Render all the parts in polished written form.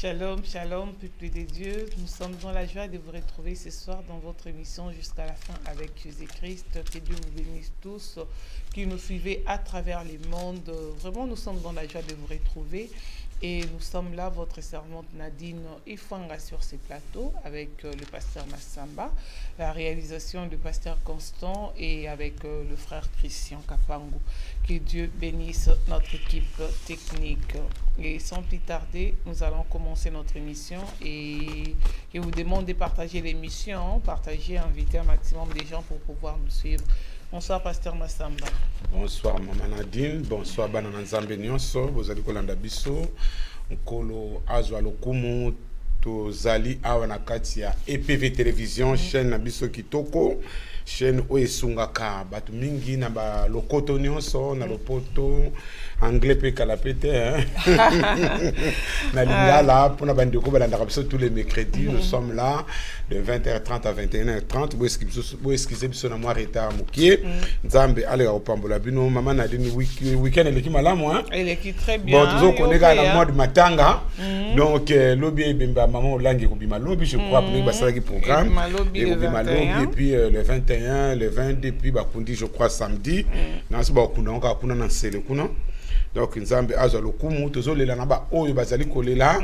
Shalom, shalom, peuple de Dieu. Nous sommes dans la joie de vous retrouver ce soir dans votre émission jusqu'à la fin avec Jésus-Christ. Que Dieu vous bénisse tous qui nous suivez à travers le monde. Vraiment, nous sommes dans la joie de vous retrouver. Et nous sommes là, votre servante Nadine Ifanga sur ces plateaux avec le pasteur Massamba, la réalisation du pasteur Constant et avec le frère Christian Kapangu. Que Dieu bénisse notre équipe technique. Et sans plus tarder, nous allons commencer notre émission et je vous demande de partager l'émission, partager, inviter un maximum de gens pour pouvoir nous suivre. Bonsoir, pasteur Massamba. Bonsoir, maman Nadine. Bonsoir, Banana Nzambe Nyonso. Vous allez kolanda biso. Nkolo azwa lokumu tozali awa na kati ya EPV Télévision, chaîne na biso kitoko, chaîne oesungaka batu mingi na ba lokoto nyonso na lopoto anglais pe kalapete na lingala pona bandeko balanda biso tous les mercredis. Nous sommes là de 20h30 à 21h30. Bo excusez biso na moi retard mukie Nzambe ale opambola bino. Maman Nadine week-end eleki malamu hein. Eleki très bien. Bon toujours connaître la mode matanga. Donc lobby bimba maman olangi kobima lobby je crois pour basala ki programme et kobima lobby et puis le 21 le 22 puis bakundi je crois samedi na so ba kuna ka kuna na sele kuna. Donc Nzambe azwa lokumu tozolela na ba oyo bazali kolela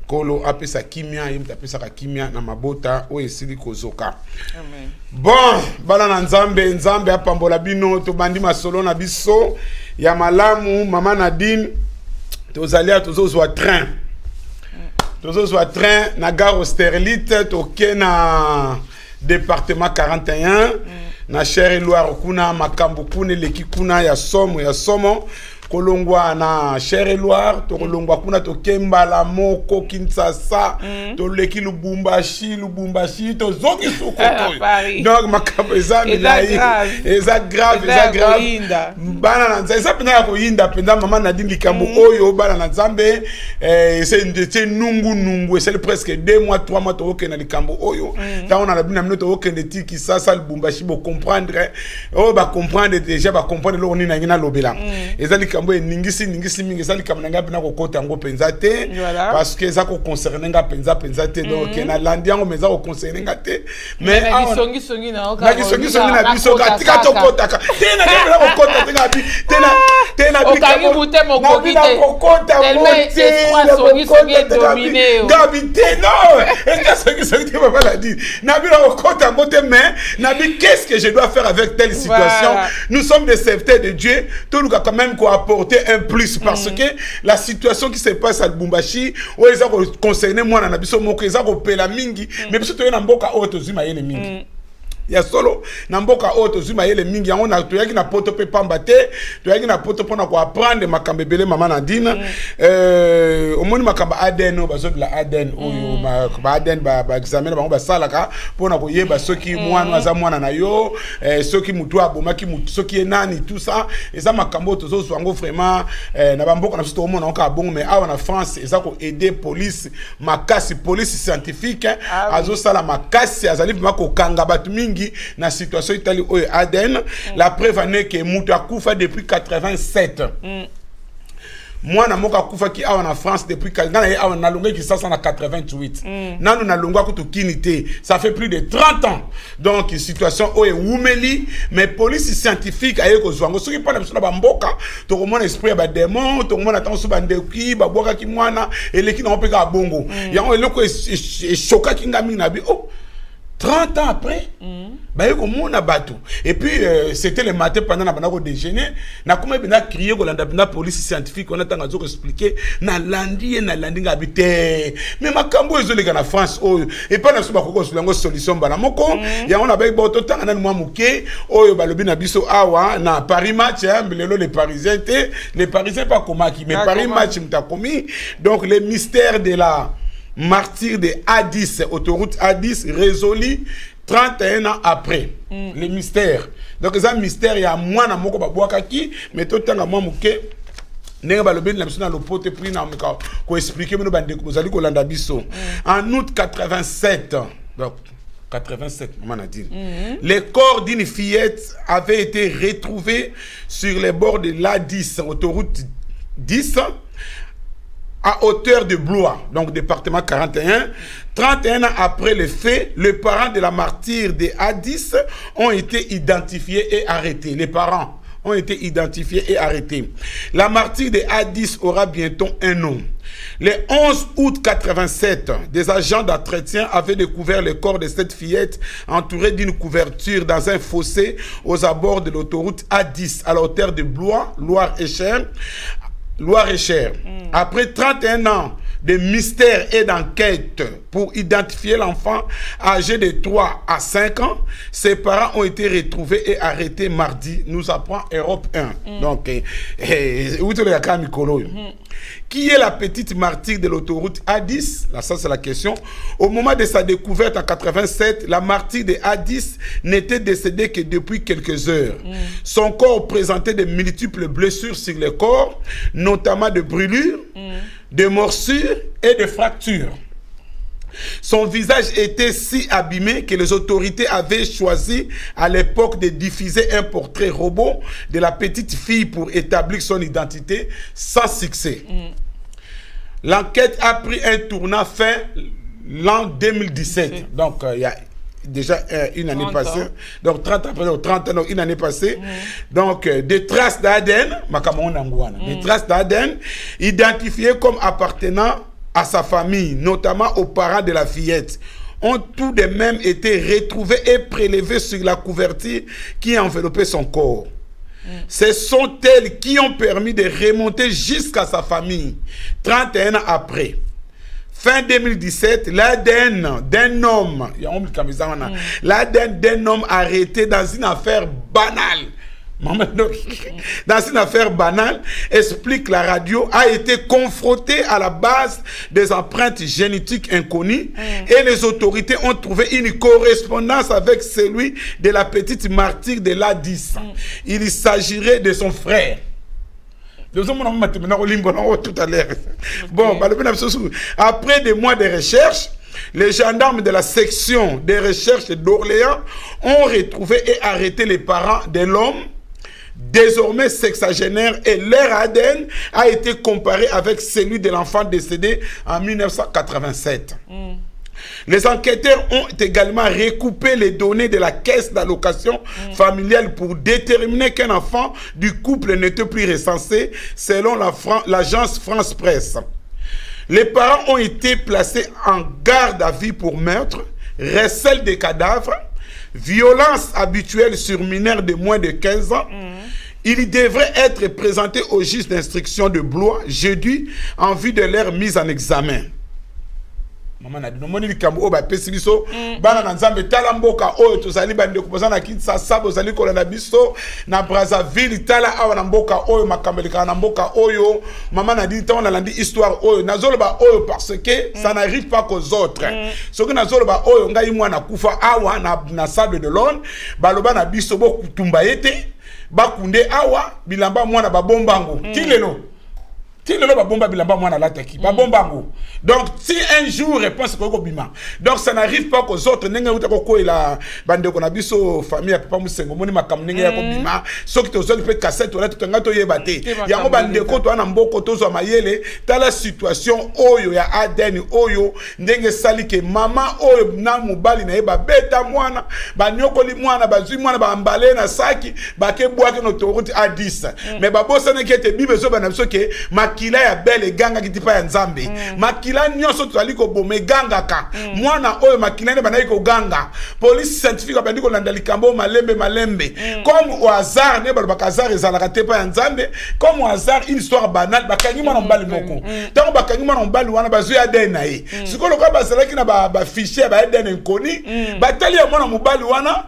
kolo apesa kimia yimta apesa ka kimia na mabota oyo esili kozoka. Amen. Bon bala na Nzambe apambola bino to bandi masolo na biso ya malamu. Mama Nadine tozalia tozozwa train. Tozozwa train na gare Austerlitz toke na département 41 na Chere Loire kuna makambo kuna leki kuna ya somo kolongwa na Chere Loire to kolongwa kuna to Kembala Moko Kinshasa to leki Lubumbashi to zongi sukoto. Donc makambo eza grave bana na Nzambe eza pena ko yinda penda Mama Nadine likambo oyo bana na Nzambe c'est nungu c'est presque 2 mois 3 mois to okena likambo oyo ta on a la bina mnoto okende tiki sasa Lubumbashi bo comprendre ba comprendre déjà ba comprendre lo ni na ngina lobela eza likambo ningisi mingi sali kamananga pena ko kota ngo penza te parce que ça ko concerner nga penza te donc na landi yango meza ko concerner nga te mais songi na biso katika to kota tena ngela ko kota tena okagi mute mokogi te songi dominé gabi te non et songi papa l'a dit na bila ko kota ngote mais na bi qu'est-ce que je dois faire avec telle situation. Nous sommes des serviteurs de Dieu, tout nous a quand même apporter un plus parce que la situation qui se passe à Lubumbashi où ils ont concerné moi na biso moko ils ont pela mingi mais biso to na mboka oto zima yele mingi ya solo na mboka oto zima yele mingi yango na to yaki na poto pe pamba te to yaki na poto pona ko apprendre makambe bele Mama Nadine omoni makamba ADN bazo la ADN oyo ba ADN ba examiner bango ba salaka pona ko yeba soki mwana aza mwana na yo soki mutu abomaki mutu soki enani tout ça eza makambo tozo zwango vraiment na bamboka na biso omona ka bongo mais awa na France eza ko aider police makasi police scientifique azo sala makasi azali mako kanga batu mingi na situation itali oyo ADN. La preuve n'est que mutu akufa depuis 87. Moi na moka kufa ki awa na France depuis ngana ye awa na longa ki sasa na 88 nanu na longa ko to kinité ça fait plus de 30 ans donc situation oyo wumeli mais police scientifique aye ko zwango soki pa na biso na bamboka to komona esprit ba démon to komona tanso ba ndeki ba boka ki mwana eleki na opeka bongo yango eloko e choka ki ngami na bi 30 ans après, et puis c'était le matin pendant la déjeuner, na kuma bina crié ko landa bina police scientifique on a tant à expliquer na landi habité mais makambo ezoleka na France oyo et pas na suba ko solango solution bana moko ya on a ba boto tanga na mwa muke oyo balobi na biso awa na Paris match lelo les parisiens pas komaki mais Paris match mtakomi donc les mystères de la martyr de A10, autoroute A10 résolu 31 ans après. Les mystères. Donc, ça mystère, il y a moins de moko babouakaki, mais tout le temps, moi, mouké, n'est pas le bien de la mission dans le pot et puis, pour expliquer, nous allons kolanda biso. En août 87, donc, 87, maman a dit. Les corps d'une fillette avaient été retrouvés sur les bords de l'A10, autoroute 10. à hauteur de Blois, donc département 41. 31 ans après les faits, les parents de la martyre de Hadis ont été identifiés et arrêtés. Les parents ont été identifiés et arrêtés. La martyre de Hadis aura bientôt un nom. Le 11 août 87, des agents d'entretien avaient découvert le corps de cette fillette entourée d'une couverture dans un fossé aux abords de l'autoroute A10 à la hauteur de Blois, Loire-et-Cher. Après 31 ans de mystère et d'enquête pour identifier l'enfant âgé de 3 à 5 ans, ses parents ont été retrouvés et arrêtés mardi, nous apprend Europe 1. Donc, qui est la petite martyre de l'autoroute A10? Là, ça c'est la question. Au moment de sa découverte en 87, la martyre de A10 n'était décédée que depuis quelques heures. Son corps présentait de multiples blessures sur le corps, notamment de brûlures, de morsures et de fractures. Son visage était si abîmé que les autorités avaient choisi à l'époque de diffuser un portrait robot de la petite fille pour établir son identité sans succès. L'enquête a pris un tournant fin l'an 2017. Donc, il y a déjà une année passée. Donc, 30 après, donc 30 ans, donc une année passée. Donc, des traces d'ADN, des traces d'ADN identifiées comme appartenant à sa famille, notamment aux parents de la fillette, ont tout de même été retrouvés et prélevés sur la couverture qui enveloppait son corps. Ce sont elles qui ont permis de remonter jusqu'à sa famille, 31 ans après. Fin 2017, l'ADN d'un homme, l'ADN d'un homme arrêté dans une affaire banale, explique la radio, a été confronté à la base des empreintes génétiques inconnues et les autorités ont trouvé une correspondance avec celui de la petite martyre de l'A10. Il s'agirait de son frère. Tout à l'heure. Bon, après des mois de recherche, les gendarmes de la section des recherches d'Orléans ont retrouvé et arrêté les parents de l'homme, désormais sexagénaire, et leur ADN a été comparé avec celui de l'enfant décédé en 1987. Les enquêteurs ont également recoupé les données de la caisse d'allocation familiale pour déterminer qu'un enfant du couple n'était plus recensé selon l'agence France Presse. Les parents ont été placés en garde à vue pour meurtre, recel des cadavres, violence habituelle sur mineurs de moins de 15 ans. Ils devraient être présentés au juge d'instruction de Blois jeudi en vue de leur mise en examen. Maman a dit, non, likambo oba pesibiso, bana na nzambe tala mboka oyo tozali bande kupoza na Kinshasa bozali kolanda biso na Brazzaville tala awa na mboka oyo makambeleka na mboka oyo. Maman a dit, on a landi histoire oyo nazoloba oyo parce que ça n'arrive pas qu'aux autres. Ce que nazoloba oyo ngai mwana kufa awa na Sable de l'Olonne, baloba na biso bo kutumba yete, bakunde awa bilamba mwana babombango. Tilelo. Donc, si un jour réponse donc ça n'arrive pas qu'aux autres, la bande qu'on a vu sur famille, papa Moussengo, moni makamnenge ya kobima, so qui te zone peut cassette, on a tout un gâteau yebate. Ya mo bande ko to na mboko to zo mayele, ta la situation oyo ya ADN oyo, ndenge sali ke mama oyo na mobali na yeba beta mwana, ba nyokoli mwana, ba zui mwana ba mbale na saki, ba ke boake no autoroute A10. Mais ba bossa ne kete bibe zo ba na biso ke makila ya belle ganga kitipa ya nzambe makila nyonso tozali ko bome ganga ka mwana oyo makila ne banai ko ganga police scientifique abandi ko landa likambo malembe comme au hasard ne balobaka hasard ezalaka te pa ya nzambe comme au hasard une histoire banale bakangi mwana mbali moko tango bakangi mwana mbali wana bazo ya ADN na ye sikolo ka basalaki na ba fichier ba ADN inconnu batali ya mwana mbali wana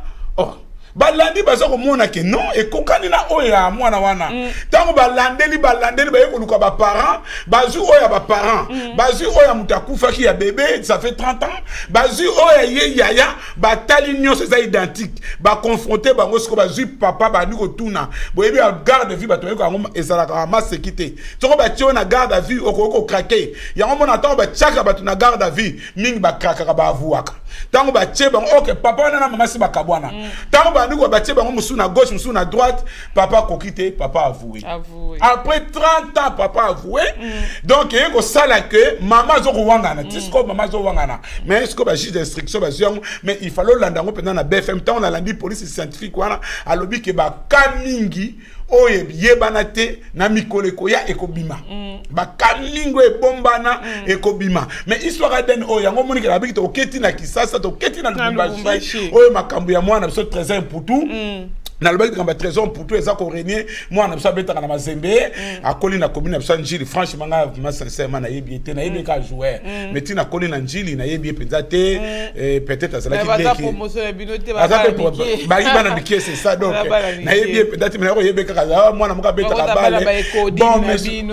balandi bazo komona ke non et kokani na oya mwana wana tango balandeli ba yekoluka ba parents bazu oya ba parents bazu oya mutakufa ki ya bébé ça fait 30 ans bazu oya ye yaya batali nyonso za identique ba confronter bango siko bazu papa ba ndiko tuna boyebi ya garde vie bato yeko ngoma ezalaka ma sécurité toko ba tio na garde vie okoko craquer ya ngoma na tango ba tchaka bato na garde vie mingi ba craquer ba avuaka Tango ba tie bango OK papa na maman si bakabwana. Tango ba ndiko ba tie bango musu na gauche musu na droite, papa kokité, papa avoué. Après 30 ans papa avoué. Donc il ko sala que maman zo wangana, tisco maman zo wangana. Mais est-ce que ba juge d'instruction ba zion mais il fallait landango pendant na BFM temps on a landi police scientifique wana alobi ke ba kamingi oye yebanate na mikoleko ya ekobima ba kamingoebombana ekobima mais histoire d'en oya ngomoni ke labiki to keti na Kisasa to keti na Lubumbashi oye makambu ya mwana biso trésor pour tout na lobaki kamba trésor pour tout eza ko régner mwana biso betaka na mazembe akoli na commune biso njili franchement nga sincèrement na yebi été na yebi ka jouer mais tina koli na njili na yebi penza te peut-être azala ki beki promotion ya binote ba iba na bikie c'est ça donc na yebi penza te na yebi ka mwana muka betaka bale bon merci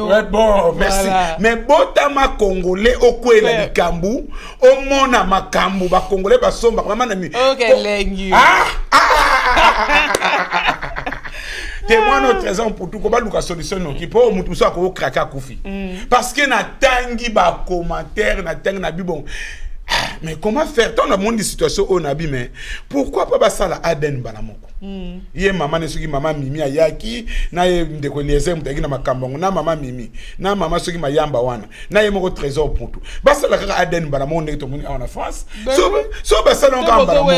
mais botama congolais okwela likambu omona makambu ba congolais basomba vraiment na mi OK lengi témoin notre raison pour tout comment nous solution non qui pour mutu so ko kraka kufi parce que na tangi ba commentaire na tangi na bibon mais comment faire dans le monde de situation on a mais pourquoi pas ba sala Aden banamoko ye maman nesuki maman mimi ayaki na ye ndeko liese mutaki na makambongo na maman mimi na maman soki mayamba wana na ye moko trésor pour tout ba sala ka Aden banamoko ndeko moni en France so ba sala ka banamoko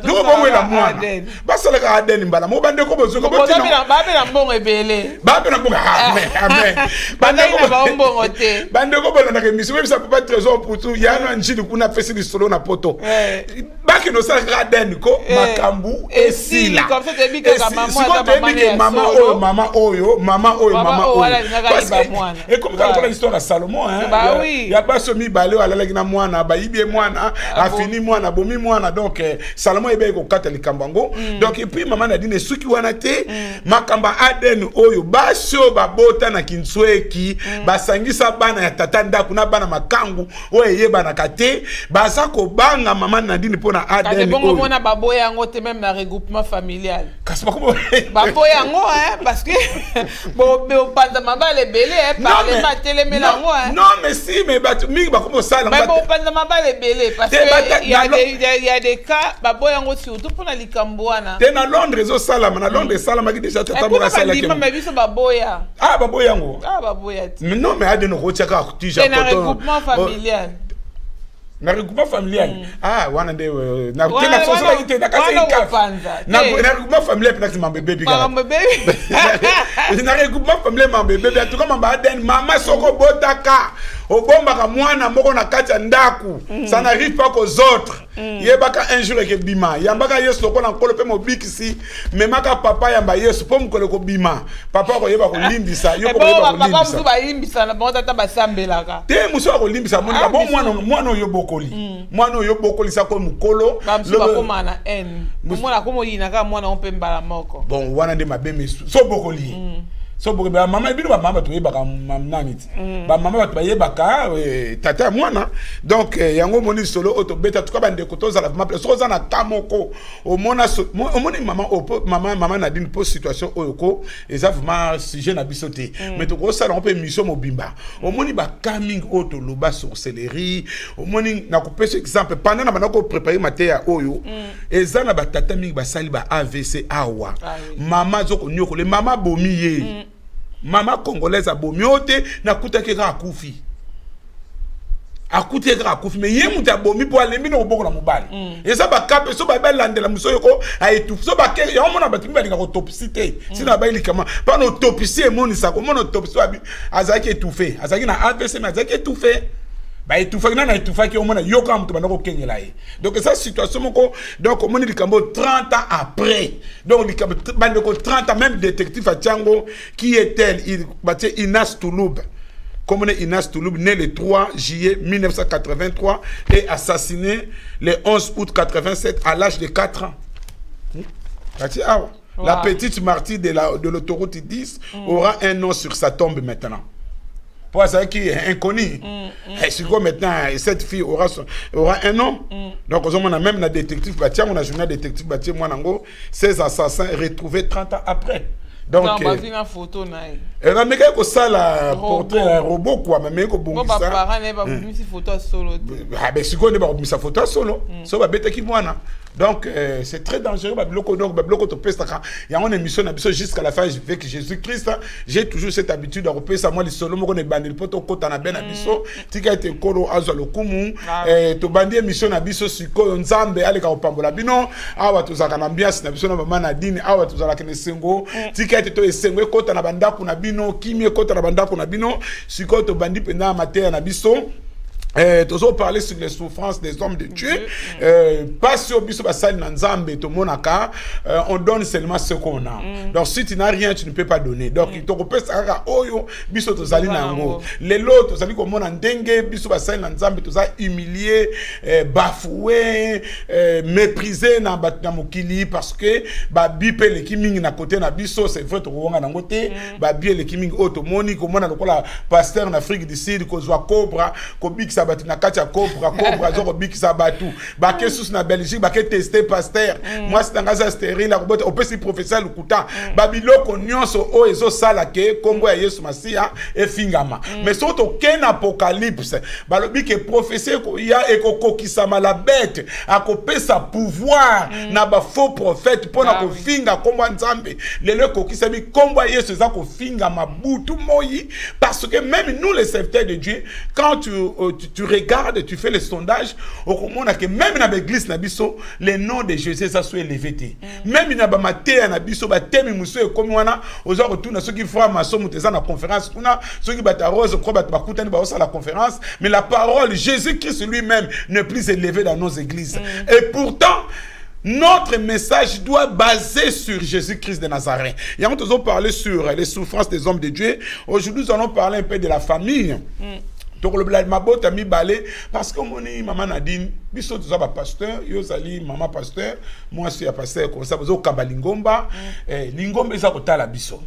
donc bon la mwana ba sala ka Aden banamoko bande ko bozo ko botina ba be na mbongo ebele ba be na mbongo amen bande ko ba mbongo te bande ko bona na émission même ça peut pas trésor pour tout ya no njili kuna fesi di solo na poto ba ki no sala ka Aden ko makambu esi comme ça tu dis que maman oyo et comme dans l'histoire de Salomon hein il y a pas ce mi balé ala la na mwana ba ibie mwana a fini mwana bomi mwana donc Salomon ebe ko kata likambango donc et puis maman a dit ne suki wana te makamba Aden oyo ba sho ba bota na kinsweki ba sangisa bana ya tata ndaku na bana makangu oyo yeba na kate ba sa ko banga maman na dini pona Aden oyo bon mona baboya ngo te même na regroupement familial. Parce que yango hein parce que bon panda mabale belé parler ma télé melango hein. Non mais si mais mi ba comme ça mais bon panda mabale belé parce que il y a des cas baboya yango surtout pour na likambwana. Te na Londres zo sala na Londres sala maki déjà tata mora sala ke. Mais biso baboya. Ah baboya yango. Ah baboya. Mais non mais Aden ko tiaka tija koto. C'est un regroupement familial. Na regroupement familial wana nde na tena société na kasi na regroupement familial peut-être mambe bébé na regroupement familial mambe bébé tout comme Aden mama soko botaka obombaka mwana moko na kati ya ndaku ça n'arrive pas qu'aux autres yebaka un jour ke bima yambaka yesu ko na nkolo pe mobikisi memaka papa yamba yesu po mukolo ko bima papa ko yeba ko limbisa yo ko yeba ko limbisa papa musu ba limbisa na bonta ta basambelaka te musu ko limbisa monika bon mwana yo bokoli mwana yo bokoli sa ko mukolo lo ko mana en mwana ko moyina ka mwana on pe mbala moko bon wana nde mabeme so bokoli so boke ba mama bino ba mama to yebaka nani ti ba mama ba yebaka tata mwana donc yango moni solo auto beta to ka bande ko to za la mama so za na kamoko o mona omoni mama na dine po situation oyoko eza vraiment sujet na bisoté mais to ko sala on peut mission mobimba omoni ba coming auto loba sorcellerie omoni na ko pese exemple pendant na banako préparer matéya oyo eza na ba tata mingi ba sali ba AVC awa mama zoko nyoko le mama bomiye mama congolaise a bomiote na kutake ka akufi mais ye muta bomi po alembi no boko na mobali eza ba kape so ba landela musoyo ko aetufu so ba ke ya mona batimi ba linga ko topsité sina ba ilikama pa no topsité moni sa ko mona topsité abi azaki étouffé azaki na AVC mais azaki étouffé ba étouffé na étouffé ki omona yoka mutu ba no ko kenyela ye donc ça situation moko donc omoni likambo 30 ans après donc likambo bande ko 30 ans même détective Atiango qui est-elle il baté Inas Touloub comme Inas Touloub né le 3 juillet 1983 et assassiné le 11 août 87 à l'âge de 4 ans. La petite martyre de l'autoroute 10 aura un nom sur sa tombe maintenant. Pour ça qui est inconnu. Et si maintenant cette fille aura un nom. Donc on a même la détective Batia, on a journal détective Batia, moi nango, ces assassins retrouvés 30 ans après. Donc, une photo naï. Et là, mais que ça la portrait un robot quoi, mais que bon ça. Parents ne pas une photo solo. Ah ben si qu'on ne pas une photo solo, ça va bête qui moi. Donc c'est très dangereux. Babloko donc babloko to pestaka. Il y a une émission jusqu'à la fin avec Jésus-Christ. J'ai toujours cette habitude de repérer ça moi les solo mo ne bandel poto kota na ben abiso. Tika ete kolo azo lokumu. To bandi émission na biso siko nzambe ale ka opambola bino. Awa tozaka na ambiance na biso na mama na dini. Awa tozala kene sengo. Tika ete to esengo kota na bandako na bino. Kimi kota na bandako na bino. Siko to bandi pena mater na biso. Toujours parler sur les souffrances des hommes de Dieu. Pas sur biso basali nanzambe to monaka. On donne seulement ce qu'on a. Donc si tu n'as rien, tu ne peux pas donner. Donc il te repose ça oyo biso to zali nango. Les lots to zali comme on ndenge biso basali nanzambe to za humilié, bafoué, méprisé na batna mokili parce que ba bipe le kiming na côté na biso c'est vrai to wonga nango te. Ba bi le kiming automoni comme on a lokola pasteur en Afrique du Sud ko zwa cobra ko bik sabati na kati ya cobra zo bik sabatu ba ke sous na Belgique ba ke tester pasteur moi c'est dans za stérile la robot on peut si professeur lukuta ba biloko nyonso o ezo sala ke kombo ya Yesu Masia e fingama mais surtout ken apocalypse ba lobi ke professeur ko ya e ko kokisama la bête a ko pesa pouvoir na ba faux prophète pona ko finga kombo nzambe lelo ko kisabi kombo ya Yesu za ko fingama butu moyi parce que même nous les serviteurs de Dieu quand tu regardes, tu fais les sondages, au moment que même dans l'église nabiso, les noms de Jésus ça soit élevé. Même dans maté nabiso, ba temi muso e komi wana, aux gens retourne ceux qui font maso muteza na conférence kuna, ceux qui battent rose ko bat bakutani ba osa la conférence, mais la parole Jésus-Christ lui-même n'est plus élevé dans nos églises. Et pourtant notre message doit baser sur Jésus-Christ de Nazareth. Et on toujours parlé sur les souffrances des hommes de Dieu. Aujourd'hui, nous allons parler un peu de la famille. Donc le blâme mabota mi balé parce que mon maman Nadine biso tout ça ba pasteur yo sali maman pasteur moi c'est pasteur comme ça bozo kabalingomba lingomba ça ko tala biso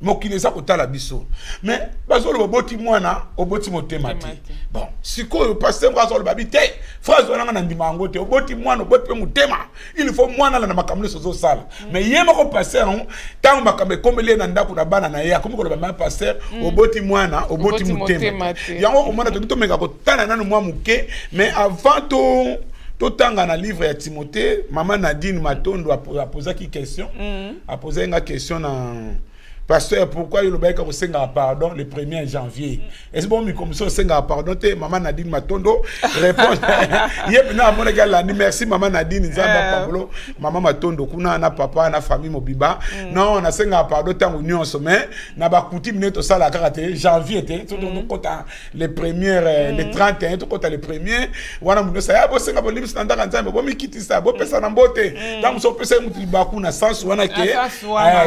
mokile ça ko tala biso mais bazo le boti mwana oboti motema te bon siko pasteur bazo le babité phrase wana na ndima ngote oboti mwana oboti motema il faut mwana na makamle sozo sala mais yema ko pasteur non tant makambe komele na ndako na bana na ya komiko le ba pasteur oboti mwana oboti motema yango ko mwana to meka ko tana nanu mwa muke mais avant to tanga na livre ya Timothée maman Nadine Matondo a posé qui question a posé une question na pasteur, pourquoi il a dit pardon le 1er janvier? Est-ce bon, mais comme ça, pardon, maman Nadine Matondo répond. Merci, maman Nadine, maman Matondo, kuna na papa, na famille Mobimba. Non, on a senga pardon, tant union sommet. Na ba couti minute ça la karaté janvier, les premières, les 31, tout côté les premiers. Wana muno ça, bo senga bo libre standard ensemble, bo mi quitter ça, bo pesa na mbote. Tant so pesa mutu baku na sens wana ke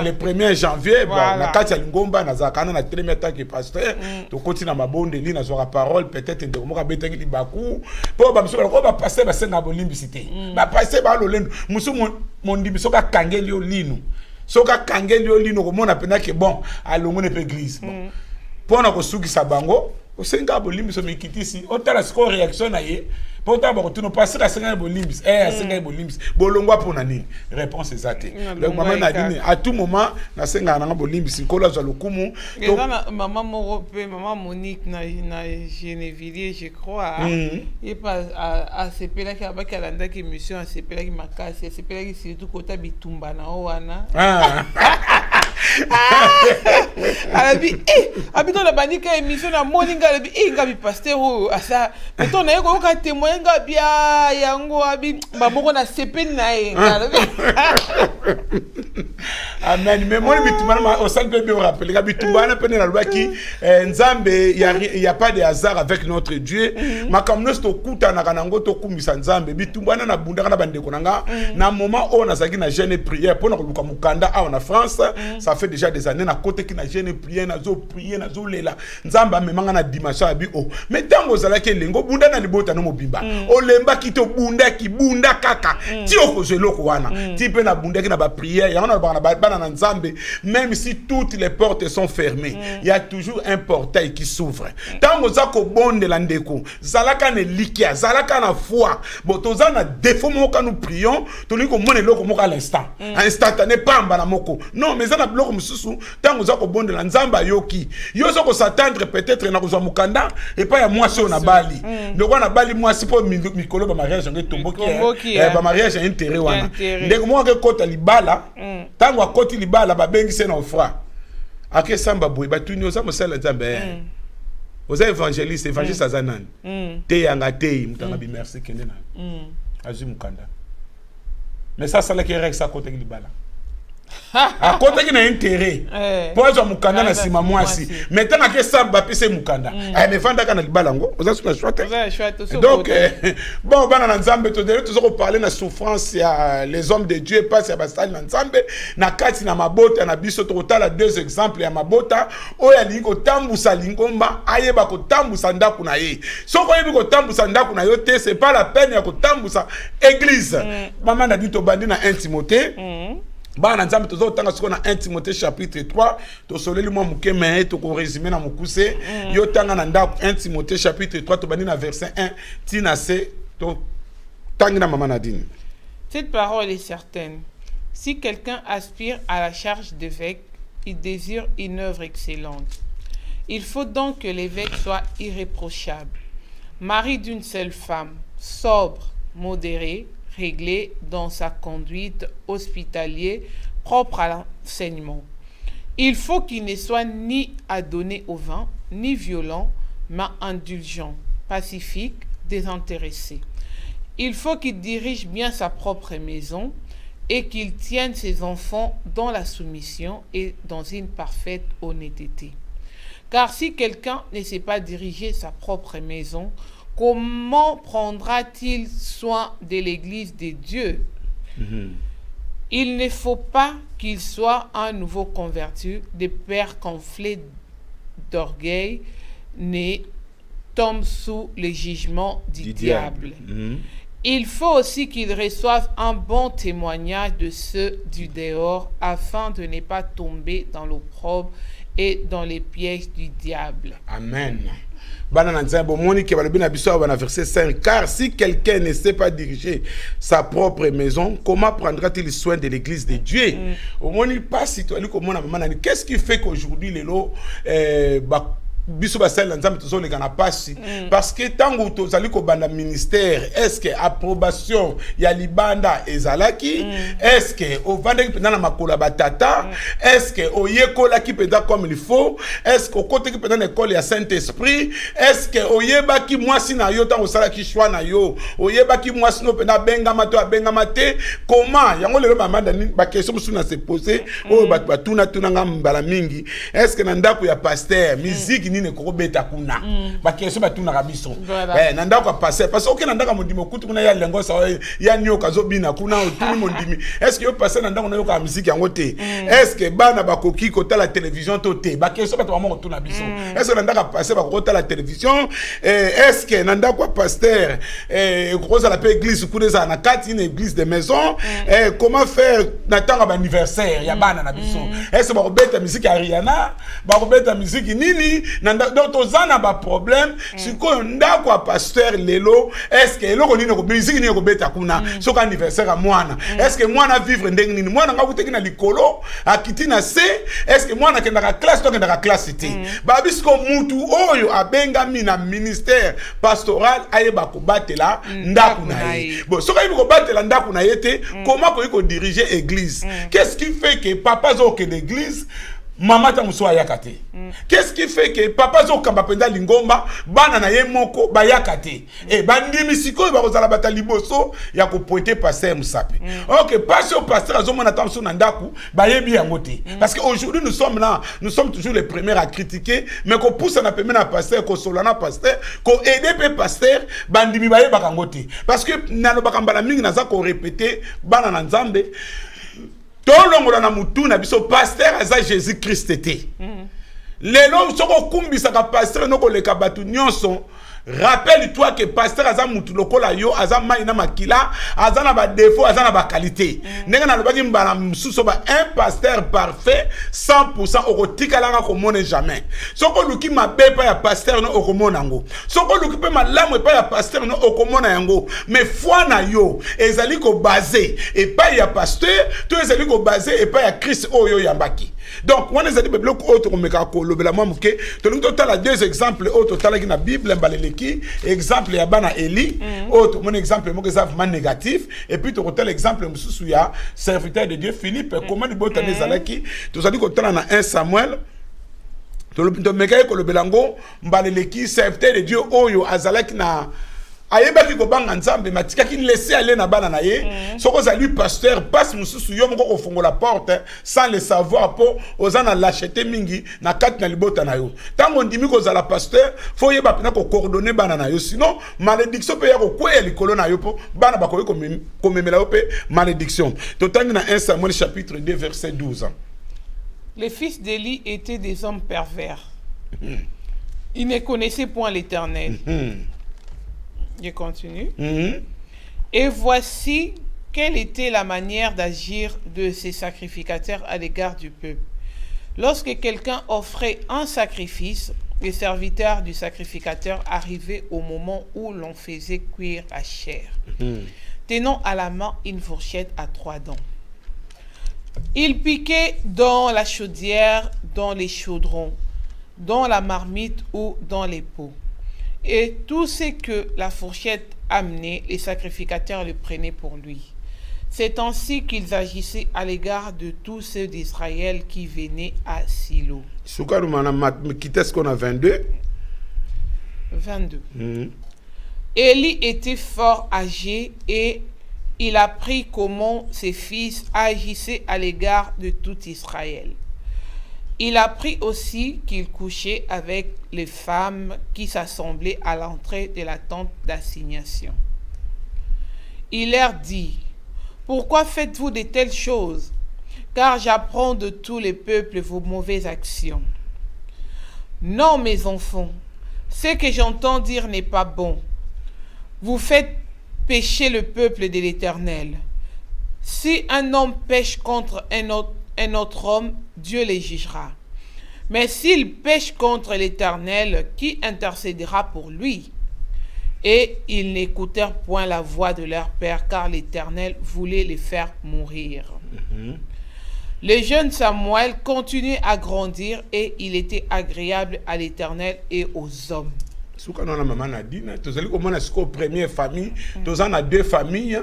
le 1er janvier. Na kati ya lingomba na zakana na premier temps que pasteur to continue na mabonde li na zoka parole peut-être ndeko ka betaki libaku po ba mso ko ba passer ba senga bolimbisité ba passer ba lo lendo musu mondi biso ka kangeli yo lino soka kangeli yo lino ko mona pena ke bon alongo ne pe église bon pona ko sukisa bango o senga bolimbiso mikitisi o tala siko réaction na ye pourtant bon tu ne passes à senga bolimbis senga bolimbis bolongwa pona nini réponse exacte donc maman Nadine à tout moment na senga na bolimbis ko la za lokumu maman Morope maman Monique na Genevieve je crois et pas à sepela ki abaki alanda ki mission à sepela ki makasi sepela ki surtout kota bitumba na wana habito na bandika émission na morning alabi ngabi pasteur asa meto na yeko ka témoin ngabi yango abi baboko na sepeni na ye amen mais moi bitumana au salle bébé rappeler ngabi tumbana pene na loi ki nzambe il y a pas de hasard avec notre Dieu makamno sto kuta na kanango to kumisa nzambe bitumbana na bundaka na bandeko nanga na moment on a zaki na jeûne prière pour na luka mukanda en France ça fait déjà des années na côté qui na jeûne prière na zo lela nzamba memanga na dimanche abi mais tango zala ke lengo bunda na libota no mobimba olemba kito bunda ki bunda kaka ti okozeloko wana ti pe na bunda ki na ba prière ya na bana na nzambe même si toutes les portes sont fermées il y a toujours un portail qui s'ouvre tango za ko bonde la ndeko zalaka ne likia zalaka na foi botoza na défaut moko nous prions to liko mone loko moko à l'instant instantané pamba na moko non mais za na bloko mususu tango za ko bonde la nzamba yoki yo zo ko s'attendre peut-être na kozwa mukanda et pas ya mwasi on a bali ndoko na bali mwasi po mikolo ba mariage nge tomboki ba mariage intérêt wana ndeko mo ke kota libala tango akoti libala ba bengi se na ofra ake samba boy batuni oza mosala nzambe oza évangéliste azanani te yanga te mutanga bi merci kende na azu mukanda mais ça la qui règle ça côté libala à côté qui n'a intérêt pour être mukanda na sima mwasi maintenant que ça va passer mukanda mais vanda kana libala ngo oza suna chouette donc bon bana na nzambe to de toujours parler na souffrance ya les hommes de Dieu passe ya basali na nzambe na kati na mabota na biso to tala deux exemples ya mabota oya lingo tambusa lingomba ayeba ko tambusa ndaku na ye soko yebi ko tambusa ndaku na yo te c'est pas la peine ya ko tambusa église maman na dit to bandi na 1 Timothée bana nzambe tozo tanga siko na 1 Timothée chapitre 3 to soleli mwa muke mais to ko résumer na mukuse yo tanga na ndaku 1 Timothée chapitre 3 to bandi na verset 1 tina se to tangina mama Nadine. Cette parole est certaine. Si quelqu'un aspire à la charge d'évêque, il désire une œuvre excellente. Il faut donc que l'évêque soit irréprochable, mari d'une seule femme, sobre, modéré, réglé dans sa conduite, hospitalier, propre à l'enseignement. Il faut qu'il ne soit ni adonné au vin, ni violent, mais indulgent, pacifique, désintéressé. Il faut qu'il dirige bien sa propre maison et qu'il tienne ses enfants dans la soumission et dans une parfaite honnêteté. Car si quelqu'un ne sait pas diriger sa propre maison, comment prendra-t-il soin de l'Église de Dieu? Il ne faut pas qu'il soit un nouveau converti, de père gonflé d'orgueil, ne tombe sous le jugement du diable. Il faut aussi qu'il reçoive un bon témoignage de ceux du dehors afin de ne pas tomber dans l'opprobre et dans les pièges du diable. Amen. Verset 5. Car si quelqu'un ne sait pas diriger sa propre maison, comment prendra-t-il soin de l'église de Dieu? Qu'est-ce qui fait qu'aujourd'hui les lots biso basali na nzambe tozo leka na pasi parce que tango tozali ko banda ministère est-ce que approbation ya libanda ezalaki est-ce que ovandaki pena na makola batata est-ce que oyekola ki penda comme il faut est-ce que okote ki penda na école ya Saint-Esprit est-ce que oyebaki mwasi na yo tango sala ki choix na yo oyebaki mwasi no penda bengama to abengama te comment yango lelo mamanda ni ba question musu na se poser o batuna tunanga mbala mingi est-ce que na ndako ya pasteur musique nini ko beta kuna ba keso batuna kabiso nanda ko passer parce que nanda ka mondimo kutu kuna ya lengo sa ya nyoka zo bina kuna otuni mondimi est-ce que yo passer nanda ko yoka musique yango te est-ce que bana bakoki ko ta la télévision to te ba keso batwa mo tuna biso est-ce que nanda ka passer ba ko ta la télévision est-ce que nanda ko pasteur ko za la pe église kuna za na kati une église de maison comment faire natanga ba anniversaire ya bana na biso est-ce que ba ko beta musique ya Rihanna ba ko beta musique nini donc tozana ba problème siko ndako a pasteur lelo est-ce que eloko nini ko musique nini ko beta kuna soko anniversaire a mwana est-ce que mwana vivre ndenge nini mwana ngakuteki na likolo akiti na se est-ce que mwana kenda ka classe to kenda ka classe te ba bisko mutu oyo abengami na ministère pastoral ayeba ko batela ndako na ye bon soko ayeba ko batela ndako na ye te comment ko diriger église qu'est-ce qui fait que papa zo ke l'église Mama ta muso ayakate. Qu'est-ce qui fait que papa zo kamba penda lingomba bana na ye moko bayakate et bandimi siko ba kozala bata liboso ya ko pointer pasteur musape. OK, passer au pasteur azomona tamso na ndaku bayebi yango te. Parce que aujourd'hui nous sommes là, nous sommes toujours les premiers à critiquer mais ko pousse na pemena na pasteur ko solana pasteur ko aider pe pasteur bandimi baye bakango te. Parce que nalo bakambala mingi naza ko répéter bana na nzambe tolongola na mutu na biso pasteur aza Jésus Christ te. Lelo soko kumbisa ka pasteur noko leka batu nyonso. Rappelle-toi que pasteur aza mutu lokola yo aza mai na makila aza na ba défaut aza na ba qualité. Nenga na lobaki mbala msuso ba un pasteur parfait 100% okotikalanga ko mone jamais. Soko luki mabe pa ya pasteur no okomona ngo. Soko luki pe malamu pa ya pasteur no okomona yango. Mais foi na yo ezali ko basé et pa ya pasteur to ezali ko basé et pa ya Christ oyo yambaki. Donc, on a dit que bloc autre comme le belamo muke. Donc, total a deux exemples autres total qui na Bible mbaleleki exemple ya bana Eli autre mon exemple mo que négatif et puis total exemple mususu ya serviteur de Dieu Philippe comment di botane zalaki to zali ko tala na 1 Samuel to le meka ko le belango mbaleleki serviteur de Dieu oyo azalaki na ayebaki ko banga nzambe matikaki laisser aller na bana na ye soko za lui pasteur passe mususu yo moko ko fongola porte sans le savoir po ozana l'acheter mingi na kati na libota na yo tango ndimi ko za la pasteur faut yeba pena ko coordonner bana na yo sinon malédiction pe ya ko kwela likolo na yo po bana ba ko memela yo pe malédiction to tangi na 1 Samuel chapitre 2 verset 12. Les fils d'Élie étaient des hommes pervers. Ils ne connaissaient point l'Éternel. Je continue. Et voici quelle était la manière d'agir de ces sacrificateurs à l'égard du peuple. Lorsque quelqu'un offrait un sacrifice, les serviteurs du sacrificateur arrivaient au moment où l'on faisait cuire la chair, tenant à la main une fourchette à 3 dents. Ils piquaient dans la chaudière, dans les chaudrons, dans la marmite ou dans les pots. Et tout ce que la fourchette amenait, les sacrificateurs le prenaient pour lui. C'est ainsi qu'ils agissaient à l'égard de tous ceux d'Israël qui venaient à Silo. Qu'est-ce qu'on a 22? 22. Élie était fort âgé et il apprit comment ses fils agissaient à l'égard de tout Israël. Il apprit aussi qu'il couchait avec les femmes qui s'assemblaient à l'entrée de la tente d'assignation. Il leur dit, « Pourquoi faites-vous de telles choses? Car j'apprends de tous les peuples vos mauvaises actions. Non, mes enfants, ce que j'entends dire n'est pas bon. Vous faites pécher le peuple de l'Éternel. Si un homme pêche contre un autre homme, Dieu les jugera. Mais s'il pêche contre l'Éternel, qui intercédera pour lui? » Et ils n'écoutèrent point la voix de leur père, car l'Éternel voulait les faire mourir. Le jeune Samuel continuait à grandir et il était agréable à l'Éternel et aux hommes. Souka na maman Nadine, tu sais comment est-ce qu'au première famille, tu en as 2 familles.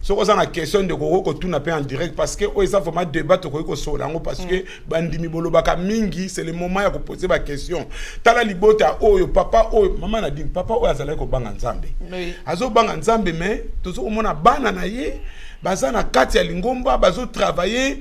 Ce qu'on a la question de Koko tout n'a pas en direct parce que ils ont vraiment débattre Koko Solango parce que bandimi bolobaka mingi c'est le moment où poser la question. Tala libota oyo papa oyo maman Nadine papa oyo azala ko banga nzambe. Azo banga nzambe mais tozo komona bana na ye baza na kati ya lingomba bazo travailler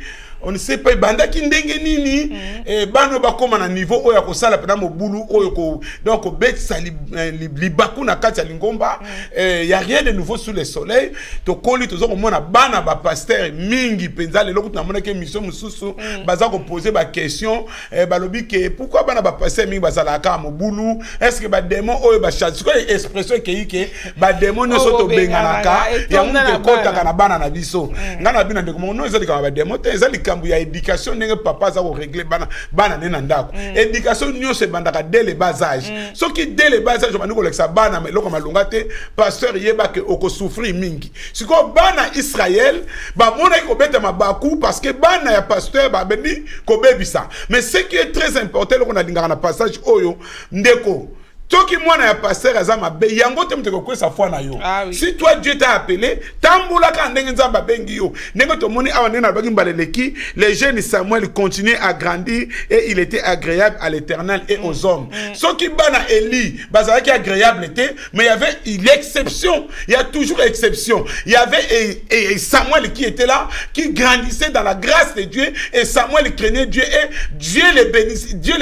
on ne sait pas banda ki ndenge nini et bano bakoma na niveau oyo ko sala pena mobulu oyo ko donc bet sali libaku na kati ya lingomba y a rien de nouveau sous le soleil to koli tozo komona bana ba pasteur mingi penza lelo kutu na mona ke mission mususu baza ko poser ba question balobi ke pourquoi bana ba pasteur mingi bazala ka mobulu est-ce que ba démon oyo ba chasse quoi expression ke ba démon no soto benganaka ya munke kota kana bana na biso ngana bina ndeko no ezali ka ba démon te ezali kambu ya éducation nenge papa za ko régler bana nena ndako éducation nyose bandaka dès le bas âge ce qui dès le bas âge bandiko leksa bana mais loko malonga te pasteur yeba ke oko souffrir mingi siko bana Israël ba mona ko beta mabaku parce que bana ya pasteur ba beni ko bebisa mais ce qui est très important loko na dingaka na passage oyo ndeko Toki mwana ya pasteur azama be yango te muteko kwesa foi na yo. Si toi Dieu t'a appelé, tambula ka ndenge nzamba bengi yo. Ndenge to moni awa nena bagi mbaleleki, le jeune Samuel continuait à grandir et il était agréable à l'Éternel et aux hommes. Ce qui bana Eli, bazalaki agréable était, mais il y avait une exception. Il y a toujours exception. Il y avait Samuel qui était là, qui grandissait dans la grâce de Dieu et Samuel craignait Dieu et Dieu le bénissait. Dieu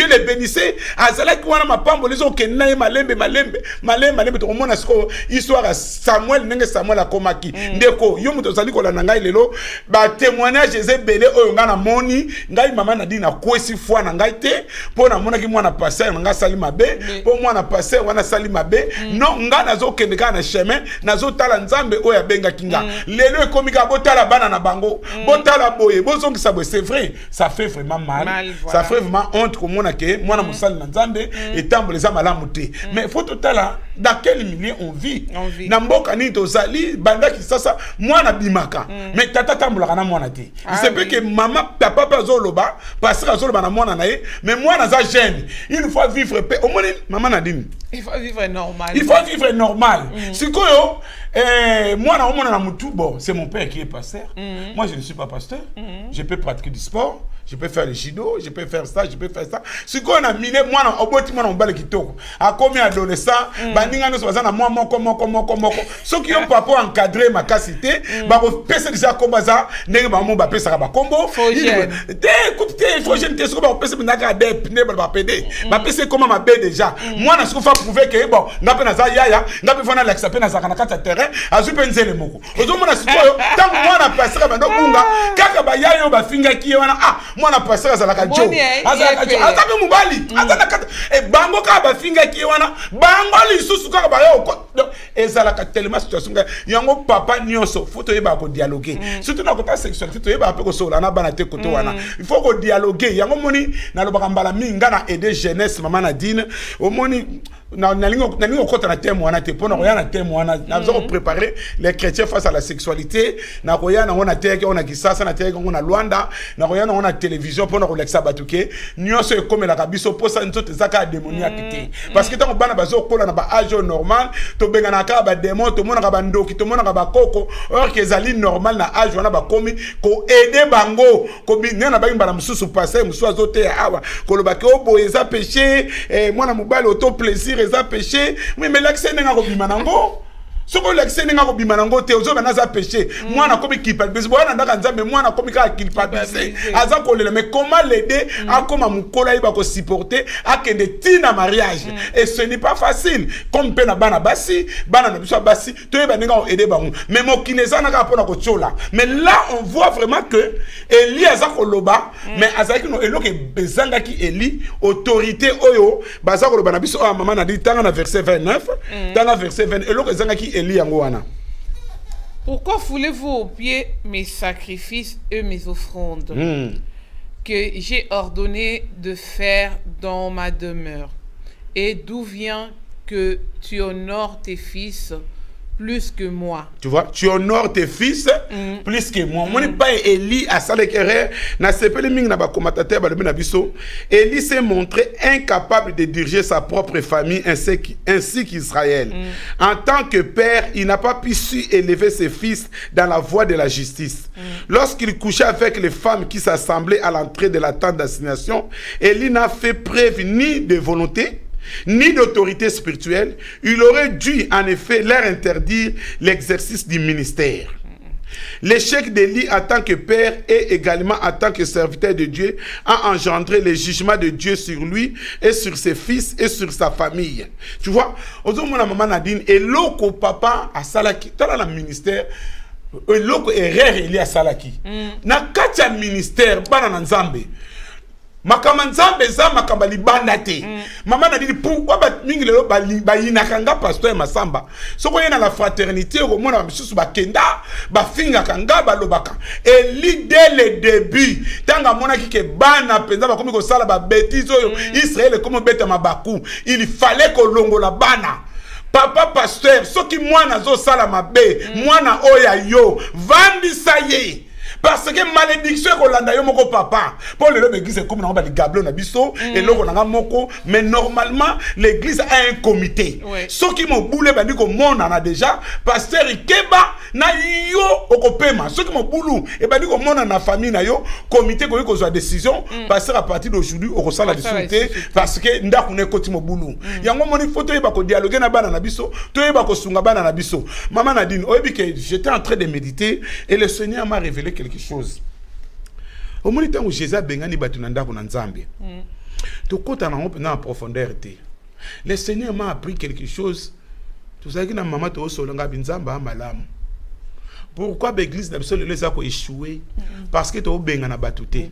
le bénissait. Azalaki wana mapambo les autres malembe to mona sko histoire à Samuel nenge Samuel akomaki ndeko yo muto zali ko la ngai lelo ba témoignage ezebele oyo ngana moni ngai mama na dina kwesi foi na ngai te pona mona ki mwana passer nga sali mabe po mwana passer wana sali mabe non ngana zo kende kana chemin nazo tala nzambe oyo abenga kinga lelo ekomika botala bana na bango botala boye bozongi sabo c'est vrai ça fait vraiment mal ça fait vraiment honte ko mona ke mwana musali na nzambe et tambo eza malamu te. Mais faut tout là dans quel milieu on vit. Na mboka ni tozali banda ki sasa mwana bimaka. Mais tata tambulaka na mwana te. Il se peut que maman papa azoloba parce que azoloba na mwana na ye, mais mwana za jeune. Il faut vivre paix. Au moins maman Nadine. Il faut vivre normal. Il faut vivre normal. Sikoyo moi na omona na mutu bon, c'est mon père qui est pasteur. Moi je ne suis pas pasteur. Je peux pratiquer du sport. Je peux faire le judo, je peux faire ça, je peux faire ça. Ce qu'on a mis, moi, on a kitoko. A combien adolescents, bandinga nous sommes à moi, ceux qui ont pas encadré ma capacité, bah, on peut se dire comme ça, n'est pas mon bapé, ça va combo. Écoutez, il faut gêner, c'est comme on peut se mettre à des pneus, bah, pédé. Ma PC, comment ma baie déjà. Moi, je suis prouver que, bon, n'a pas na yaya, n'a pas fait l'examen na zakana terrain, a su penser les mots. Aujourd'hui, on a su tant que moi, on a passé à Bandonga, kaka ba yaya, ba finga qui est ah, moi na passer à la kajo azaka mubali azana kata e bango ka ba finga ki wana bango li susu ka ba yo ezala ka tellement situation yango papa nyonso faut to yeba ko dialoguer surtout na kota sexualité to yeba pe ko sola na bana te koto wana il faut ko dialoguer yango moni na lobaka mbala minga na aider jeunesse maman Nadine au moni na lingo kota na thème wana te pona ko yana thème wana na besoin de préparer les chrétiens face à la sexualité na ko yana on a teke on a kisasa na teke on a Luanda na ko yana on a télévision pona ko lexa batuke nyonso e comme la kabiso posa nzote zaka démoniaque te parce que tant bana bazo kola na ba âge normal to benga na ka ba démon to mona ka ba ndoki to mona ka ba koko or que zali normal na âge wana ba komi ko aider bango ko bi na ba ngba na mususu passer musu azote awa ko lo ba ke obo eza péché mwana mobali auto plaisir eza péché oui mais l'accès n'est pas bima nango ce que l'accès n'est pas bima nango te ozo bana za péché moi na komi culpabiliser bona ndaka nzambe moi na komi ka culpabiliser aza kolela mais comment l'aider à comment mukola iba ko supporter à que de tina mariage et ce n'est pas facile comme pe na bana basi bana na biso basi to yeba ninga aider bango mais mo kineza na ka pona ko tchola mais là on voit vraiment que Eli aza koloba mais azaki no eloke bezanga ki Eli autorité oyo baza koloba na biso a maman na dit tanga na verset 29 tanga verset 20 eloke ezanga ki Eli yango wana. Pourquoi foulez-vous aux pieds mes sacrifices et mes offrandes que j'ai ordonné de faire dans ma demeure? Et d'où vient que tu honores tes fils plus que moi? Tu vois, tu honores tes fils plus que moi. Moi, n'est pas Eli à Salekere. Na sepele ming na ba commentateur ba le biso. Eli s'est montré incapable de diriger sa propre famille ainsi qu'Israël. En tant que père, il n'a pas pu su élever ses fils dans la voie de la justice. Lorsqu'il couchait avec les femmes qui s'assemblaient à l'entrée de la tente d'assignation, Eli n'a fait preuve ni de volonté ni d'autorité spirituelle. Il aurait dû en effet leur interdire l'exercice du ministère. L'échec d'Élie en tant que père et également en tant que serviteur de Dieu a engendré le jugement de Dieu sur lui et sur ses fils et sur sa famille. Tu vois, aujourd'hui, mon maman Nadine et l'autre papa à Salaki, dans le ministère, l'autre erreur Élie à Salaki. Na katia ministère, bana nzambe. Makama nzambe za makamba libanda te. Maman a dit pourquoi mingi lelo ba yinakanga pasteur Masamba. Soko yena la fraternité au mona misusu ba kenda ba finga kanga ba lobaka. Et dès le début, tanga mona ki bana penza ba komi ko sala ba bêtise oyo Israël comme beta mabaku. Il fallait ko longola bana. Papa pasteur, soki mwana zo sala mabe, mwana oya yo, vandi saye. Parce que malédiction ko landa yo moko papa. Pour l'église comme na ba gablo na biso et loko na moko mais normalement l'église a un comité. Ceux qui m'ont boulé bandi ko mona na déjà pasteur Ikeba na yo okopema. Ceux qui m'ont boulou et bandi ko mona na famille na yo comité ko yo décision pasteur à partir d'aujourd'hui au ressent la difficulté parce que ndaku ne koti mo boulou. Yango moni photo ba ko dialoguer na bana na biso, to ba ko sunga bana na biso. Maman Nadine, oyebi que j'étais en train de méditer et le Seigneur m'a révélé quelque chose. Au moment où Jésus a bengani batunanda ko nzambe. To kota na en profondeur te. Le Seigneur m'a appris quelque chose. Tu sais que na maman to solanga binzamba malamu. Pourquoi l'église d'absolu les a ko échoué? Parce que to bengana batute.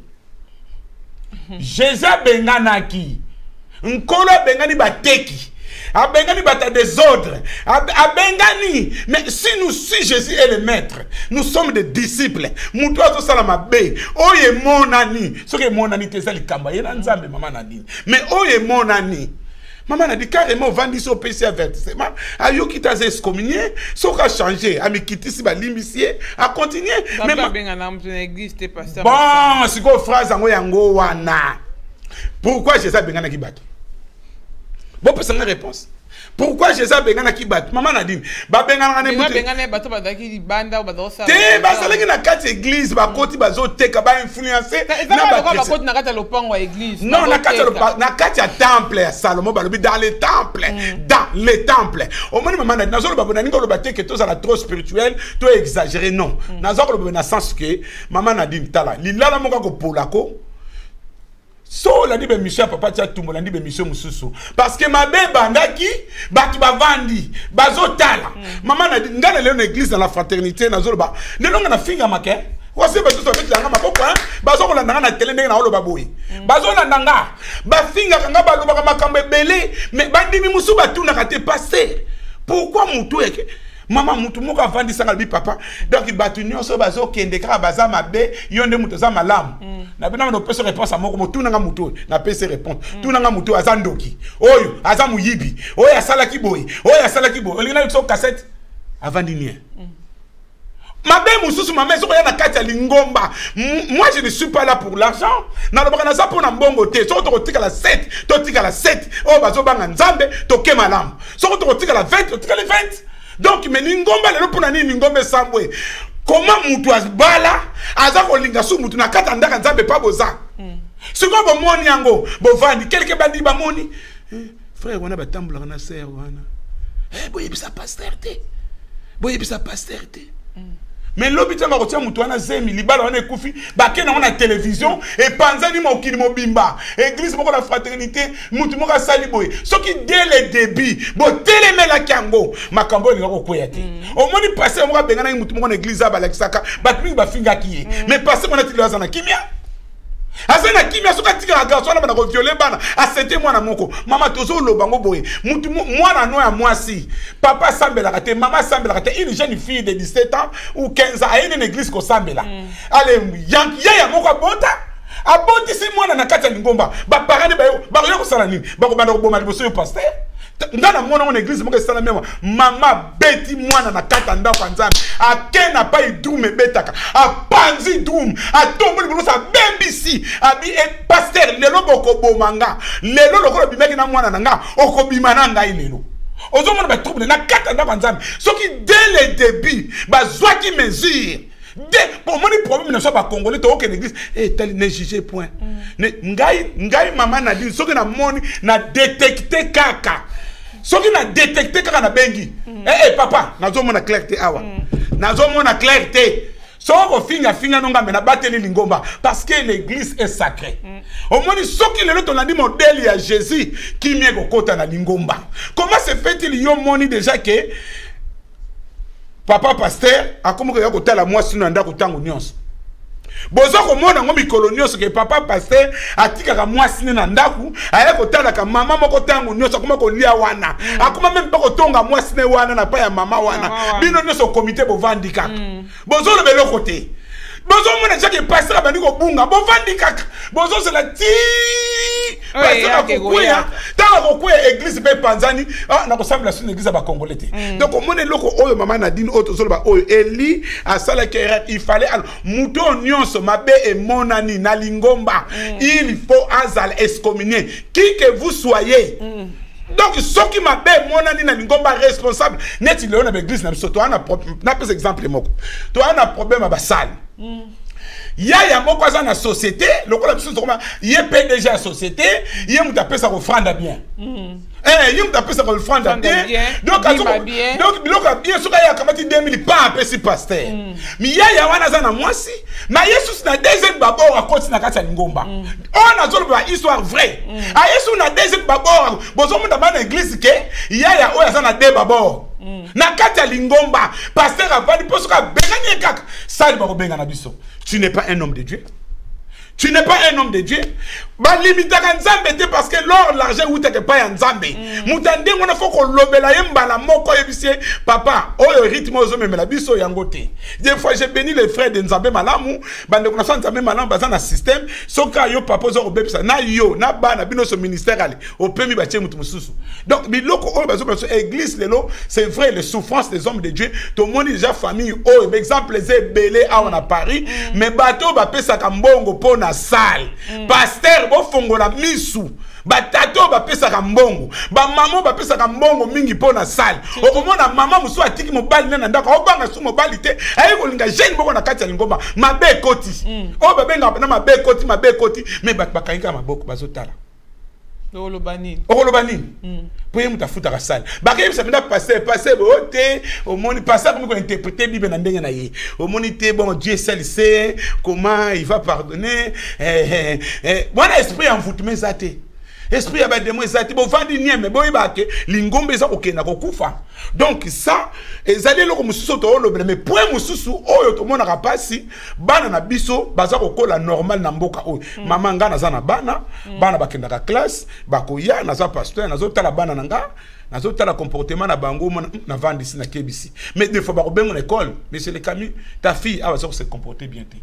Jésus bengana ki. Nkolo bengani bateki. Abengani bata désordre. Abengani. Mais si Jésus est le maître, nous sommes des disciples. Moutoua to salama be. Oye mon ani. Ce que mon ani te sali kamba. Yena nzambe maman Nadine. Mais oye mon ani. Maman a dit carrément vendre au PC avertissement. Ayo qui t'a excommunié, ça a changé. A me quitter si ba limicier, a continuer. Mais l'église t'es pasteur. Bon, c'est quoi phrase en yango wana. Pourquoi Jésus a bengana ki bato? Bon, personne n'a réponse. Pourquoi Jésus a bengana ki bato? Maman a dit, ba bengana ne mutu. Bengana bato badaki banda ou badosa. Te ba salaki na kati église ba koti bazo teka ba influencer. Na ba koti na kati lopango église. Non, na kati temple ya Salomon balobi dans les temples, dans les temples. Au moins maman a dit nazolo ba bonani ngolo ba te que tous à la trop spirituel, to exagéré non. Nazolo ba na sens que maman a dit tala, lilala monga ko polako. So la dit ben monsieur papa tia tout la dit ben monsieur mususu parce que ma bandaki batu bavandi bazotala maman a dit ngana leo na église dans la fraternité nazolo ba lelo ngana finga make wase ba tout ça mettre nga maboko hein bazo ko landa na télé ndenge na olo baboyi bazo landa nga ba finga nga ba loba makambo ebele mais bandimi musu batu na kate passer pourquoi mutu eke maman mutu moko avandi sanga bi papa donc batu nyonso bazo kende kaka baza mabe yonde mutu za malamu na bina no pesa réponse à moko mutu na nga mutu na pesa réponse tu na nga mutu azandoki oyo aza muyibi oyo asalaki boy oyo asalaki boy olina so cassette avandi nie mabe mususu mama ezoko ya na kati ya lingomba moi je ne suis pas là pour l'argent na lobaka na za pona mbongo te so to kotika la 7 to tika la 7 o bazo banga nzambe to ke malamu so to kotika la 20 to tika la 20 donc mais lingomba lelo pona ni lingombe sambwe comment mutu azbala aza kolinga su mutu na kata ndaka nzambe pa boza siko bo moni yango bo vandi quelque bandi ba moni frère wana batambola na sœur wana boye bisa pasteur te boye bisa pasteur te mais l'hôpital va mutu wana zemi libala wana ekufi bake na wana télévision et panzani mokili mobimba église moko la fraternité mutu moko sali boye soki dès le début bo telemela kango makambo ni ko koya te au moni passer moko bengana mutu moko na église aba lakisaka batumi ba finga kiye mais passer mona tilaza na kimia azana kimia soka tika na garçon na ko violer bana asete mwana moko mama tozo lobango boye mutu mwana no ya mwasi papa sambela kate mama sambela kate une jeune fille de 17 ans ou 15 ans à une église ko sambela allez ya moko bota aboti si mwana na kati ya lingomba ba parane ba yo ko sala nini ba ko bana ko boma liboso yo pasteur ndana mwana na église moko sala mema mama beti mwana na kata ndako nzambe akena pa idum betaka apanzi dum atombo liboso abembisi abi e pasteur lelo boko bomanga lelo lokolo bimeki na mwana nanga okobima na ngai lelo ozomona ba trouble na kata ndako nzambe soki dès le début bazwaki mesure pour mon problème ne soit pas congolais to aucune église et tel ne jugez point ngai maman na dit soki na moni na détecter kaka soki na détecter kaka na bengi papa nazomona clarté awa nazomona clarté soko finga nonga mena bateli lingomba parce que l'église est sacrée au moins soki lelo to landi modèle ya Jésus qui mie ko kota na lingomba comment se fait-il yo moni déjà que papa pasteur akomo ko kotala mwasi na ndako tango nyonso bozo ko mona ngo mikolo nyonso ke papa pasteur atikaka mwasi na ndako aya kotala ka mama moko tango nyonso akoma ko lia wana akoma même pas kotonga mwasi ne wana na pa ya mama wana bino nyonso comité bovandi kaka bozo le belo côté bozo mona chaque pasteur abandi ko bunga bovandi kaka bozo c'est la ti pasteur ko kuya tango ko kuya église pe panzani na ko sambla sur l'église ba congolais donc on mona loko oyo mama Nadine auto solo ba oyo Eli asala keret il fallait muto nyonso mabe et monani na lingomba il faut azal excommunier qui que vous soyez donc ce qui m'a bé monani na lingomba responsable net il na l'église na soto na par exemple moko to ana problème ba salle ya moko za na société lokola biso to ye PDG à société ye muta pesa ko franda bien ye muta pesa ko franda bien donc biloko bien soka ya kamati 2000 pa pesi pasteur mi ya wana za na mwasi na Yesu na deuxième babor a koti na kati ya lingomba on a zolo ba histoire vraie a Yesu na deuxième babor bozo munda ba na église ke ya oya za na deux babor na kati ya lingomba pasteur avandi posoka benganye kaka sali ba ko benga na biso. Tu n'es pas un homme de Dieu. Tu n'es pas un homme de Dieu. ba limitaka nzambe te parce que l'or l'argent outaka pa ya nzambe mutande ngona foko lobela yembala moko yebise papa oyo rythme ozo memela biso yango te. Des fois j'ai béni les frères de nzambe malamu bande kuna nzambe malamu baza na système soka yo papa ozo obebisa na yo na bana bino so ministère ali opemi ba tie mutu mususu. Donc biloko oyo bazo baso église lelo c'est vrai les souffrances des hommes de Dieu tout le monde déjà famille oyo exemple les belé a on a Paris mais bato ba pesa ka mbongo pona salle pasteur bo fongola misu batato ba pesa ka mbongo ba maman ba pesa ka mbongo mingi pona salle okomona mama musu atiki mobali nena ndako obanga su mobali te ayi kolinga jeune boko na kati ya lingomba mabe koti o ba benga na mabe koti mais bakayika maboko bazotala Olobani. Pour y futa ka salle bakayim ça menda passer bote au monde passer comme interpréter bible na ndenge na ye au monde te bon Dieu seul sait comment il va pardonner bon esprit envoûtement zate esprit ba démon zate bo vandi nieme bo ibake lingombe za okena kokufa donc ça ezali loko mususu to olobela mais point mususu oyo to mona kapasi bana na biso baza kokola normal na mboka oyo mama nga naza na bana bakenda ka classe bakoya naza pasteur nazo tala bana nanga nazo tala comportement na bango na vandi ici na kebisi mais des fois ba ko bengo na école mais c'est le Camus ta fille a se comporter bien te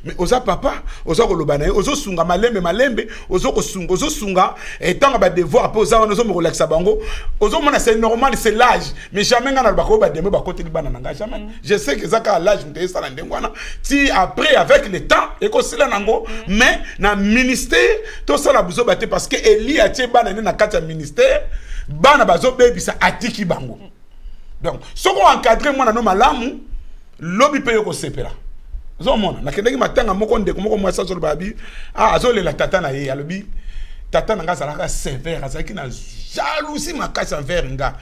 mais oza papa oza ko lobana ozo sunga malembe ozo ko sunga et tant ba devoir après oza ozo me relaxa bango ozo mona c'est normal c'est l'âge mais jamais ngana ba ko ba demo ba côté bana nanga jamais je sais que zaka l'âge mte sala ndengwana ti après avec le temps et ko sila nango mais na ministère to sala buzo baté parce que Eli a tie bana na kati ministère bana bazo bebisa atiki bango donc soko encadrer mwana no malamu lobi pe yoko sepela zo mona na kendeki matanga moko ndeko moko mwasa zo babi azole la tata na ye alobi tata nanga zalaka sévère azaki na jalousie makasi envers nga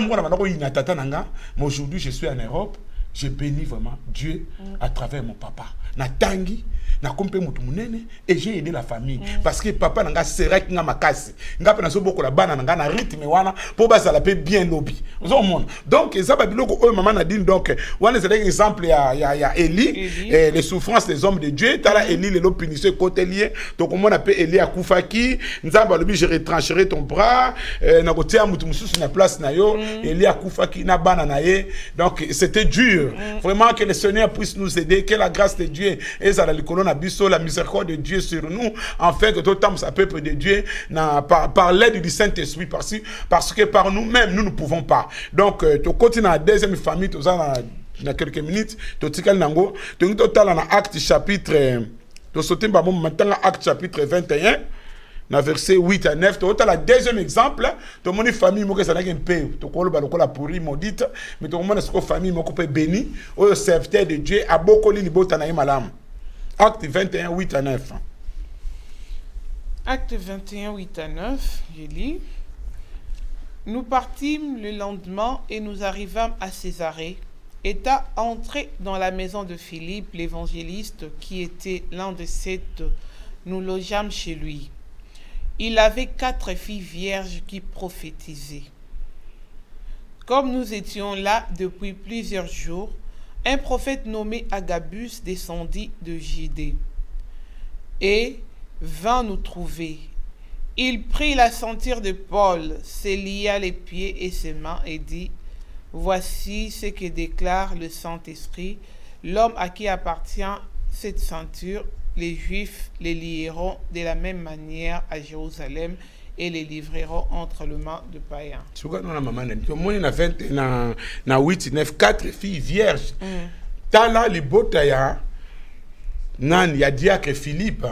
mwana banako ina tata nanga mais aujourd'hui je suis en Europe je bénis vraiment Dieu à travers mon papa na tangi na kompe mutu munene et j'ai aidé la famille parce que papa nanga serek nga makasi nga pe na so boko la bana nanga na rythme wana po basa la pe bien lobby zo mona donc ça ba biloko oyo maman na dit donc wana c'est l'exemple ya Eli les souffrances des hommes de Dieu tala Eli le punissé côté lié donc on appelle Eli akufaki nzamba lobi je retrancherai ton bras na kotia mutu mususu na place na yo Eli akufaki na bana na ye donc c'était dur vraiment que le Seigneur puisse nous aider que la grâce de Dieu et ça la la miséricorde de Dieu sur nous, en fait que tout temps ça peuple de Dieu par l'aide du Saint-Esprit parce que par nous-mêmes nous ne pouvons pas. Donc tu continues à la deuxième famille, tu as dans quelques minutes, tu as nango, tu as dans Acte chapitre, tu sauté maintenant Acte chapitre 21. Dans verset 8 à 9, tu as le deuxième exemple. Tu as une famille qui est un peu, tu as la pourri maudite, mais tu as une famille qui est bénie, au serviteur de Dieu, à beaucoup de libota na malam. Acte 21, 8 à 9. Acte 21, 8 à 9, je lis. Nous partîmes le lendemain et nous arrivâmes à Césarée. Étant entrés dans la maison de Philippe, l'évangéliste, qui était l'un de sept, nous logeâmes chez lui. Il avait 4 filles vierges qui prophétisaient. Comme nous étions là depuis plusieurs jours, un prophète nommé Agabus descendit de Judée et vint nous trouver. Il prit la ceinture de Paul, se lia les pieds et ses mains et dit, « Voici ce que déclare le Saint-Esprit, l'homme à qui appartient cette ceinture, les Juifs les lieront de la même manière à Jérusalem et les livreront entre les mains de païens. » Tu vois, non, maman, na 8, 9, 4 filles vierges. Tala li botaya nan ya diacre Philippe.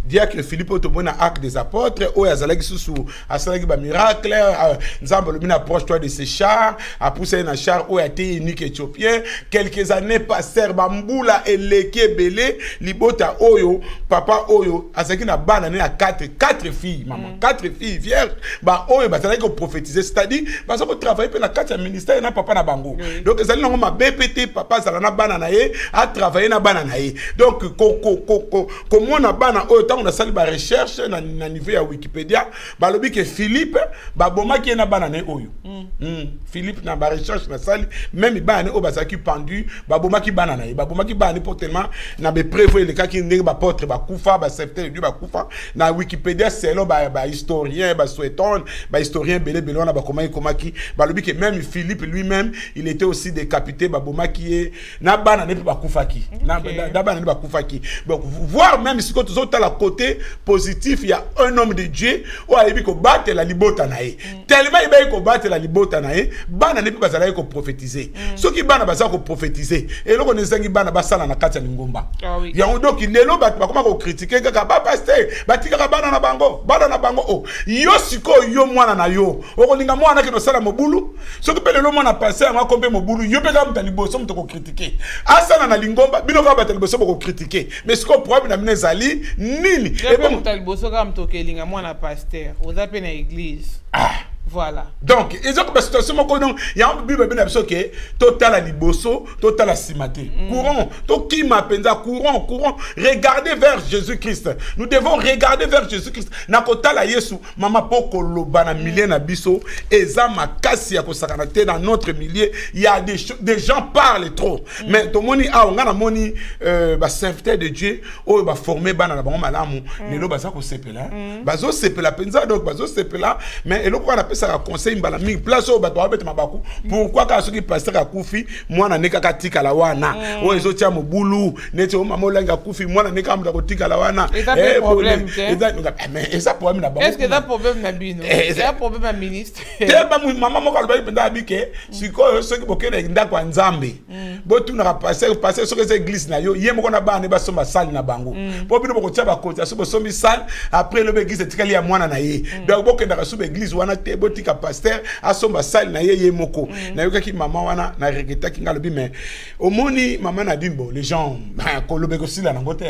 Diacre Philippe au bon acte des apôtres ou azalaki sous asalaki ba miracle nzamba le mina approche toi de ces chars a poussé un char ou a été unique éthiopien quelques années passèrent bambula eleke belé libota oyo papa oyo azalaki na bana né à 4 filles maman 4 filles vierges ba oyo bazalaki ko prophétiser c'est-à-dire bazalaki ko travailler pe na 4 ministère na papa na bango donc ezali na ma BPT papa zala na bana na ye a travailler na bana na ye donc ko komona bana oyo tango na sali ba recherche na niveau ya Wikipédia balobi ke Philippe babomaki na bana ne oyo Philippe na ba recherche na sali même bana oyo bazaki pendu babomaki bana na babomaki bana pour tellement na be preuve le cas qui ndenge ba porte ba kufa ba serviteur de Dieu ba kufa na Wikipédia selon ba historien ba soueton ba historien belé on a ba komaki balobi ke même Philippe lui-même il était aussi décapité babomaki na bana ne ba kufaki na bana ne ba kufaki. Donc voir même si quand tu as la côté positif il y a un homme de Dieu ou a ko battre la libota nae tellement il va ko battre la libota nae bana ne pas bazala ko prophétiser ceux qui bana bazala ko prophétiser et loko ne zangi bana basala na kati ya ngomba ya donc lelo bat ba comment ko critiquer kaka ba pasteur batika bana na bango oh yo siko yo mwana na yo okolinga mwana ke no sala mobulu ceux qui pele lo mwana passer nga kombe mobulu yo pe ka mta liboso mto ko critiquer asala na lingomba bino ka batela liboso ko critiquer mais ce qu'on problème na minezali nini et bon mta liboso ka mto ke linga mwana pasteur ozape na église voilà. Donc, ils ont une situation donc il y a un bible bien absolu que total liboso, total simate. Courant, to qui m'appenda courant, regardez vers Jésus-Christ. Nous devons regarder vers Jésus-Christ. Na kota la Yesu, mama poko loba na milieu na biso, eza makasi ya kosakanate dans notre milieu, il y a des gens parlent trop. Mais to moni a on a moni ba serviteur de Dieu, o ba former bana na bango malamu, lelo baza ko sepela. Bazo sepela penza donc bazo sepela, mais eloko na ça conseil mbala mingi place au bato abete mabaku pourquoi ka soki pasteur akufi mwana neka katika la wana o ezotia mobulu neti o mama olanga kufi mwana neka mda kotika la wana problème mais ça problème na bango est-ce que ça problème na bino c'est un problème à ministre teba mama moko alobaki penda abike sikoyo soki bokena ndako ya nzambe botu na passer soki c'est église na yo ye moko na bana ba somba salle na bango po bino bokotia ba koti aso sombi salle après le église etikali ya mwana na ye donc bokenda ka sube église wana te botika pasteur asomba salle na ye moko na yokaki mama wana na regeta kinga lobi mais omoni mama na dimbo les gens kolobe ko sila na ngote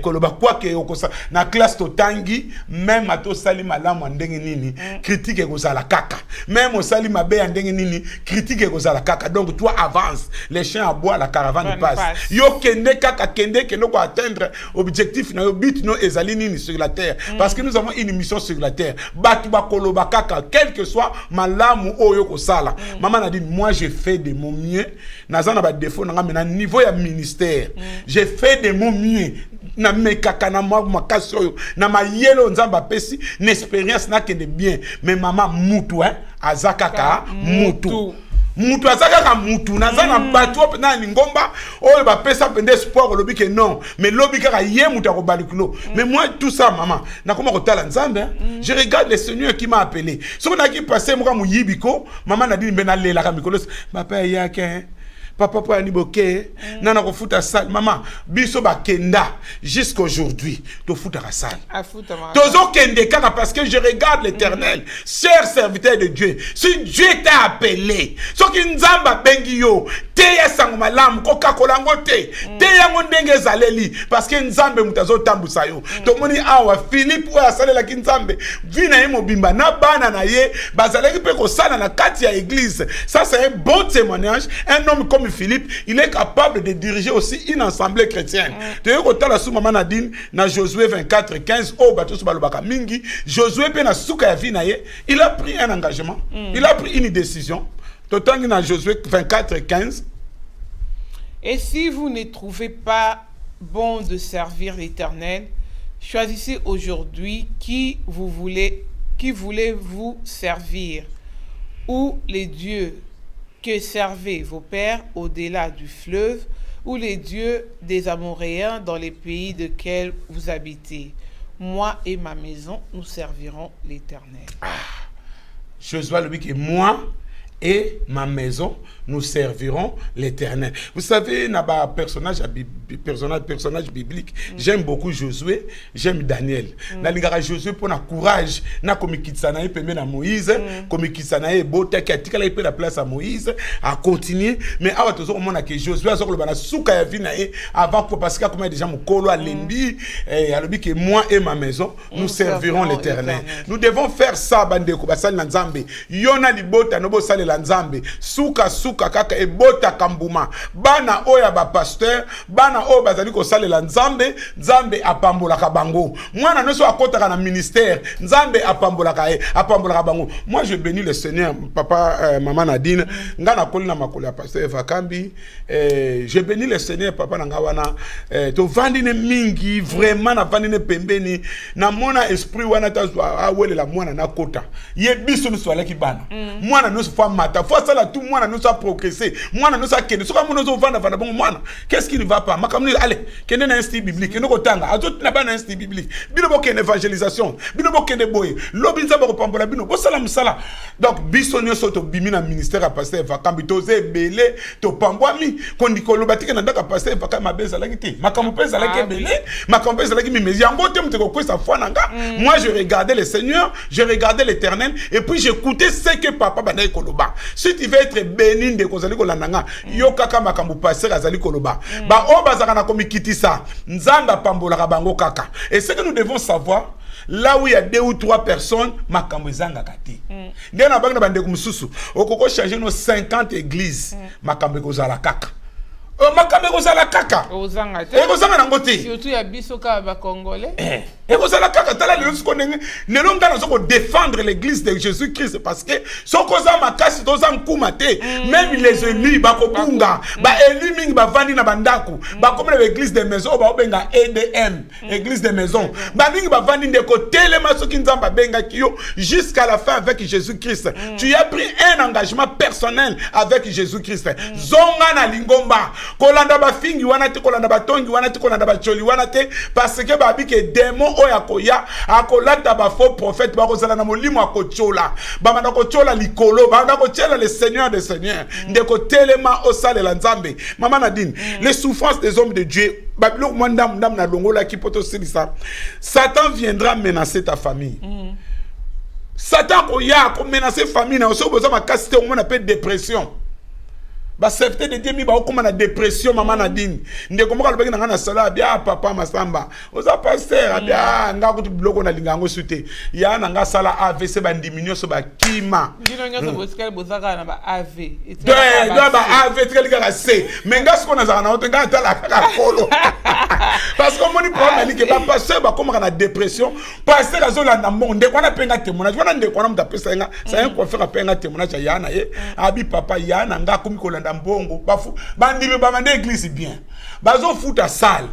koloba quoi que okosa na classe totangi même ato sali malamu ndenge nini critique ko sala kaka même osali mabe ndenge nini critique ko sala kaka donc toi avance les chiens aboient la caravane passe yo kende kaka kende que nous ko atteindre objectif na yo but no ezali nini sur la terre parce que nous avons une mission sur la terre batu ba koloba kaka quel que soit malamu oyo ko sala maman a dit moi j'ai fait de mon mieux nazana ba défaut na ngam na niveau ya ministère j'ai fait de mon mieux na mekaka na makasi oyo na mayelo nzamba pesi une expérience na que de bien mais maman mutu azakaka mutu mutu azaka mutu nazana batu na ngomba oyo ba pesa pende espoir lobi que non mais lobi kaka ye mutu ko balikulo mais moi tout ça maman na koma ko tala nzambe je regarde le Seigneur qui m'a appelé so na ki passer mo ka muyibiko maman na dit mbena lela ka mikolo papa yake papa pour aniboke nana ko futa salle maman biso ba kenda jusqu'aujourd'hui to futa ka salle tozo kende kaka parce que je regarde l'Éternel cher serviteur de Dieu si Dieu t'a appelé so ki nzamba bengi yo te ya sango malamu ko kakolango te te yango ndenge zaleli parce que nzambe mutazo tambusa yo to moni awa Philippe o asalela ki nzambe vina ye mobimba na bana na ye bazalaki pe ko sala na kati ya église ça c'est un bon témoignage un homme comme Philippe, il est capable de diriger aussi une assemblée chrétienne. Tu es au la maman Nadine, na Josué 24, 15, oh, bateau balobaka mingi, Josué pe na souka ya vinaye, il a pris un engagement, il a pris une décision. Total na Josué 24, 15. Et si vous ne trouvez pas bon de servir l'Éternel, choisissez aujourd'hui qui voulez-vous servir, ou les dieux que servaient vos pères au-delà du fleuve, ou les dieux des Amoréens dans les pays de quels vous habitez. Moi et ma maison, nous servirons l'Éternel. Josué lui dit que moi et ma maison, nous servirons l'Éternel. Vous savez, n'a pas personnage biblique. J'aime beaucoup Josué, j'aime Daniel. Na lingara Josué pour na courage, na komi kitsana e peme na Moïse, komi kitsana e bota ki atikala e la place à Moïse, à continuer. Mais awa tozo komona ke Josué azo ko bana suka ya vina e avant pour parce que comme déjà mokolo a lembi et alobi que moi et ma maison, nous servirons l'Éternel. Nous devons faire ça bande ko basali na Nzambe. Yona libota no bo sali kosalela nzambe suka suka kaka ebota kambuma bana oya ba pasteur bana oyo bazali kosalela nzambe nzambe apambolaka bango mwana nyonso akotaka na ministère nzambe apambolaka bango. Moi je bénis le Seigneur papa maman Nadine nga nakoli na makolo ya pasteur Vakambi je bénis le Seigneur papa na nga wana to vandine mingi vraiment na vandine pembeni na mona esprit wana tazwa awelela mwana na kota ye biso nous soit ki bana mwana nous fa mata faut ça la tout mwana nous soit progresser mwana nous soit kende soka mwana nous vanda vanda bon mwana qu'est-ce qui ne va pas makamni allez kende na institut biblique no kotanga azot na bana institut biblique bino bokende évangélisation bino bokende boye lobinza boko pambola bino bo sala musala. Donc biso nyoso to bimi na ministère à pasteur Vakambi toze belé to pambwami kondi kolobatike na ndaka pasteur Vakambi mabeza la kiti makambo pesa la kebele makambo pesa la kimi mais yango te muteko kwesa fwananga. Moi je regardais le Seigneur, je regardais l'Éternel et puis j'écoutais ce que papa banaye koloba. Si tu veux être béni de kozali kolandanga yo kaka makambo pasteur azali koloba ba o bazaka na komikitisa nzamba pambola bango kaka. Et ce que nous devons savoir là où il y a 2 ou 3 personnes makambo ezanga kati nde na banga bande kumususu okoko changer nos 50 églises makambo kozala kaka makambo kozala kaka ozanga te kozanga nango te surtout ya biso ka ba congolais kozala kaka tala lelo sikondenge lelo ngana soko défendre l'église de Jésus-Christ parce que soko za makasi toza nkuma te même les élus bakobunga ba élus mingi bavandi na bandako bakomela l'église des maisons ba obenga EDM église des maisons ba mingi bavandi ndeko telema soki nzamba benga kiyo jusqu'à la fin avec Jésus-Christ. Tu as pris un engagement personnel avec Jésus-Christ. Zonga na lingomba kolanda ba fingi wana te kolanda ba tongi wana te kolanda ba choli wana te parce que ba bi ke démon oya koya akolata ba faux prophète ba kozala na molimo akochola ba manda kochola likolo ba manda kochola le Seigneur des seigneurs ndeko telema osale la nzambe maman Nadine les souffrances des hommes de Dieu babilo mandam ndam na longola ki poto silisa Satan viendra menacer ta famille. Satan koya ko menacer famille na oso boza makasi te on appelle dépression. Ba sefte de demi ba okoma na dépression maman Nadine ndeko moka lobaki na ngana sala bia papa masamba oza pasteur bia nga kutu bloko na lingango sute ya na nga sala AVC ba ndiminyo so ba kima ndino nyoso bosikali bozaka na ba AV do ba AV tikali ka C mais nga siko na zaka na oto nga tala ka kolo parce que moni problème ali ke ba pasteur ba koma na dépression pasteur azola na monde ko na penga témoignage wana ndeko na mutapesa nga ça un quoi faire penga témoignage ya na ye abi papa ya na nga komi ko mbongo bafu bandimi bamande église bien bazo futa salle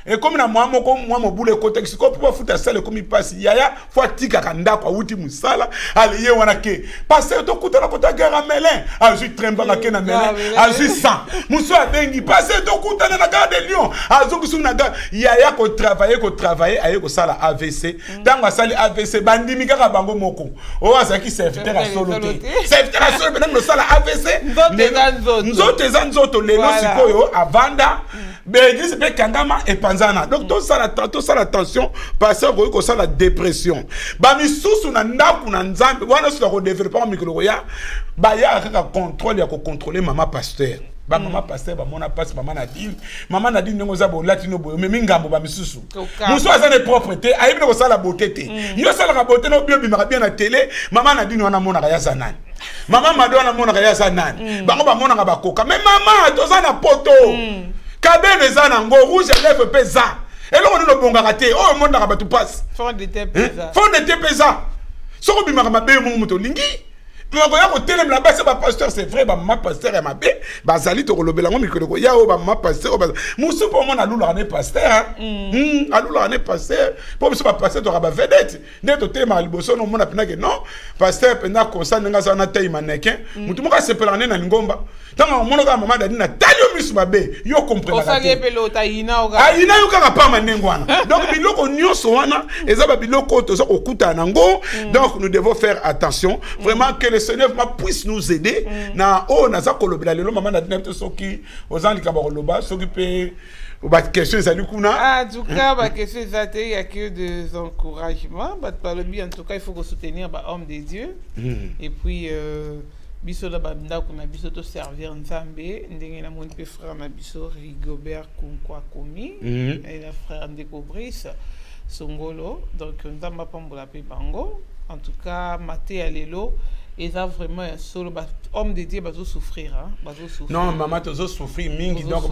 et comme na moi mobule contexte ko pour futa salle comme il passe yaya faut tika kanda kwa uti musala aliye wana ke passer to kutana kota garamelin azu tremba na kena melin azu sang muso abengi passer to kutana na gare de Lyon azu kusuna ga yaya ko travailler aye ko sala AVC tanga sali AVC bandimi kaka bango moko o azaki serviteur a solo te serviteur a solo benang no sala AVC nzoto zanzoto lelo sikoyo avanda l'église pe kangama et panzana donc tout ça la attention parce que ça la dépression ba misusu na ndaku na nzambe wana so ko développer mikolo ya ba ya ka contrôle ya ko contrôler maman pasteur ba maman pasteur ba mona passe maman Nadine ngo za bo latino boyo mais mingambo ba misusu muso azane propreté ayibi ko sala beauté te yo sala ka beauté no bio bimaka bien na télé maman Nadine wana mona ka ya sanani maman Mado wana mona ka ya sanani bango ba mona ka bakoka mais maman tozana poto kabene zana ngo rouge lève pesa et là on no bonga raté oh monde na batu passe fond de te pesa soko bimaka mabe mo moto lingi Mako ya ko telem la base ba pasteur c'est vrai ba ma pasteur ya mabe ba zali to kolobela ngo mikolo ko ya o ba ma pasteur ba musu po mo na lula ne pasteur alula ne pasteur po biso ba pasteur to ba vedette nde to tema liboso no mona pena ke non pasteur pena ko sa nga sa na tayi mannequin mutu mo ka sepela ne na ngomba tanga mo no ka mama dadi na talio misu mabe yo comprendre o sa ke pelo tayina o ka ayina yo ka pa manengwana donc biloko nyonso wana eza ba biloko to so okuta nango donc nous devons faire attention vraiment que le Seigneur puisse nous aider na o na za kolobela lelo mama na dinete soki ozandika ba koloba soki pe ba question ezali kuna en tout cas ba question ezate il y a que des encouragements ba parler en tout cas il faut soutenir ba homme de Dieu et puis biso la banda kuna biso to servir nzambe ndenge na mon pe frère na biso Rigobert Kunkwa Komi et la frère Ndeko Brice Songolo. Donc, Nzamba Pambola pe bango. En tout cas, Maté Alelo. Et ça vraiment un solo homme de Dieu bazo souffrir non maman tozo souffrir mingi donc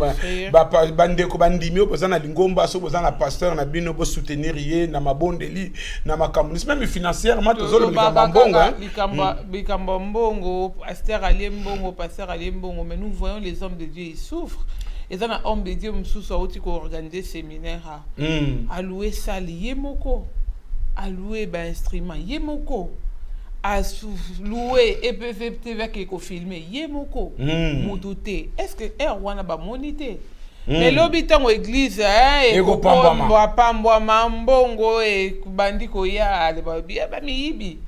bande ko bandimi opozana lingomba so pozana pasteur na bino bo soutenir ye na mabondeli na makamunis même financièrement tozo le bikamba mbongo pasteur aliembongo pasteur aliembongo mais nous voyons les hommes de Dieu ils souffrent et ça na homme de Dieu msusu auti ko organiser séminaire a louer salle yemoko a louer ba instrument yemoko à louer et peut TV qui filmer yemoko moudouté est-ce que wana ba monité mais l'habitant église et ko pamba mambongo et bandiko ya le ba miyibi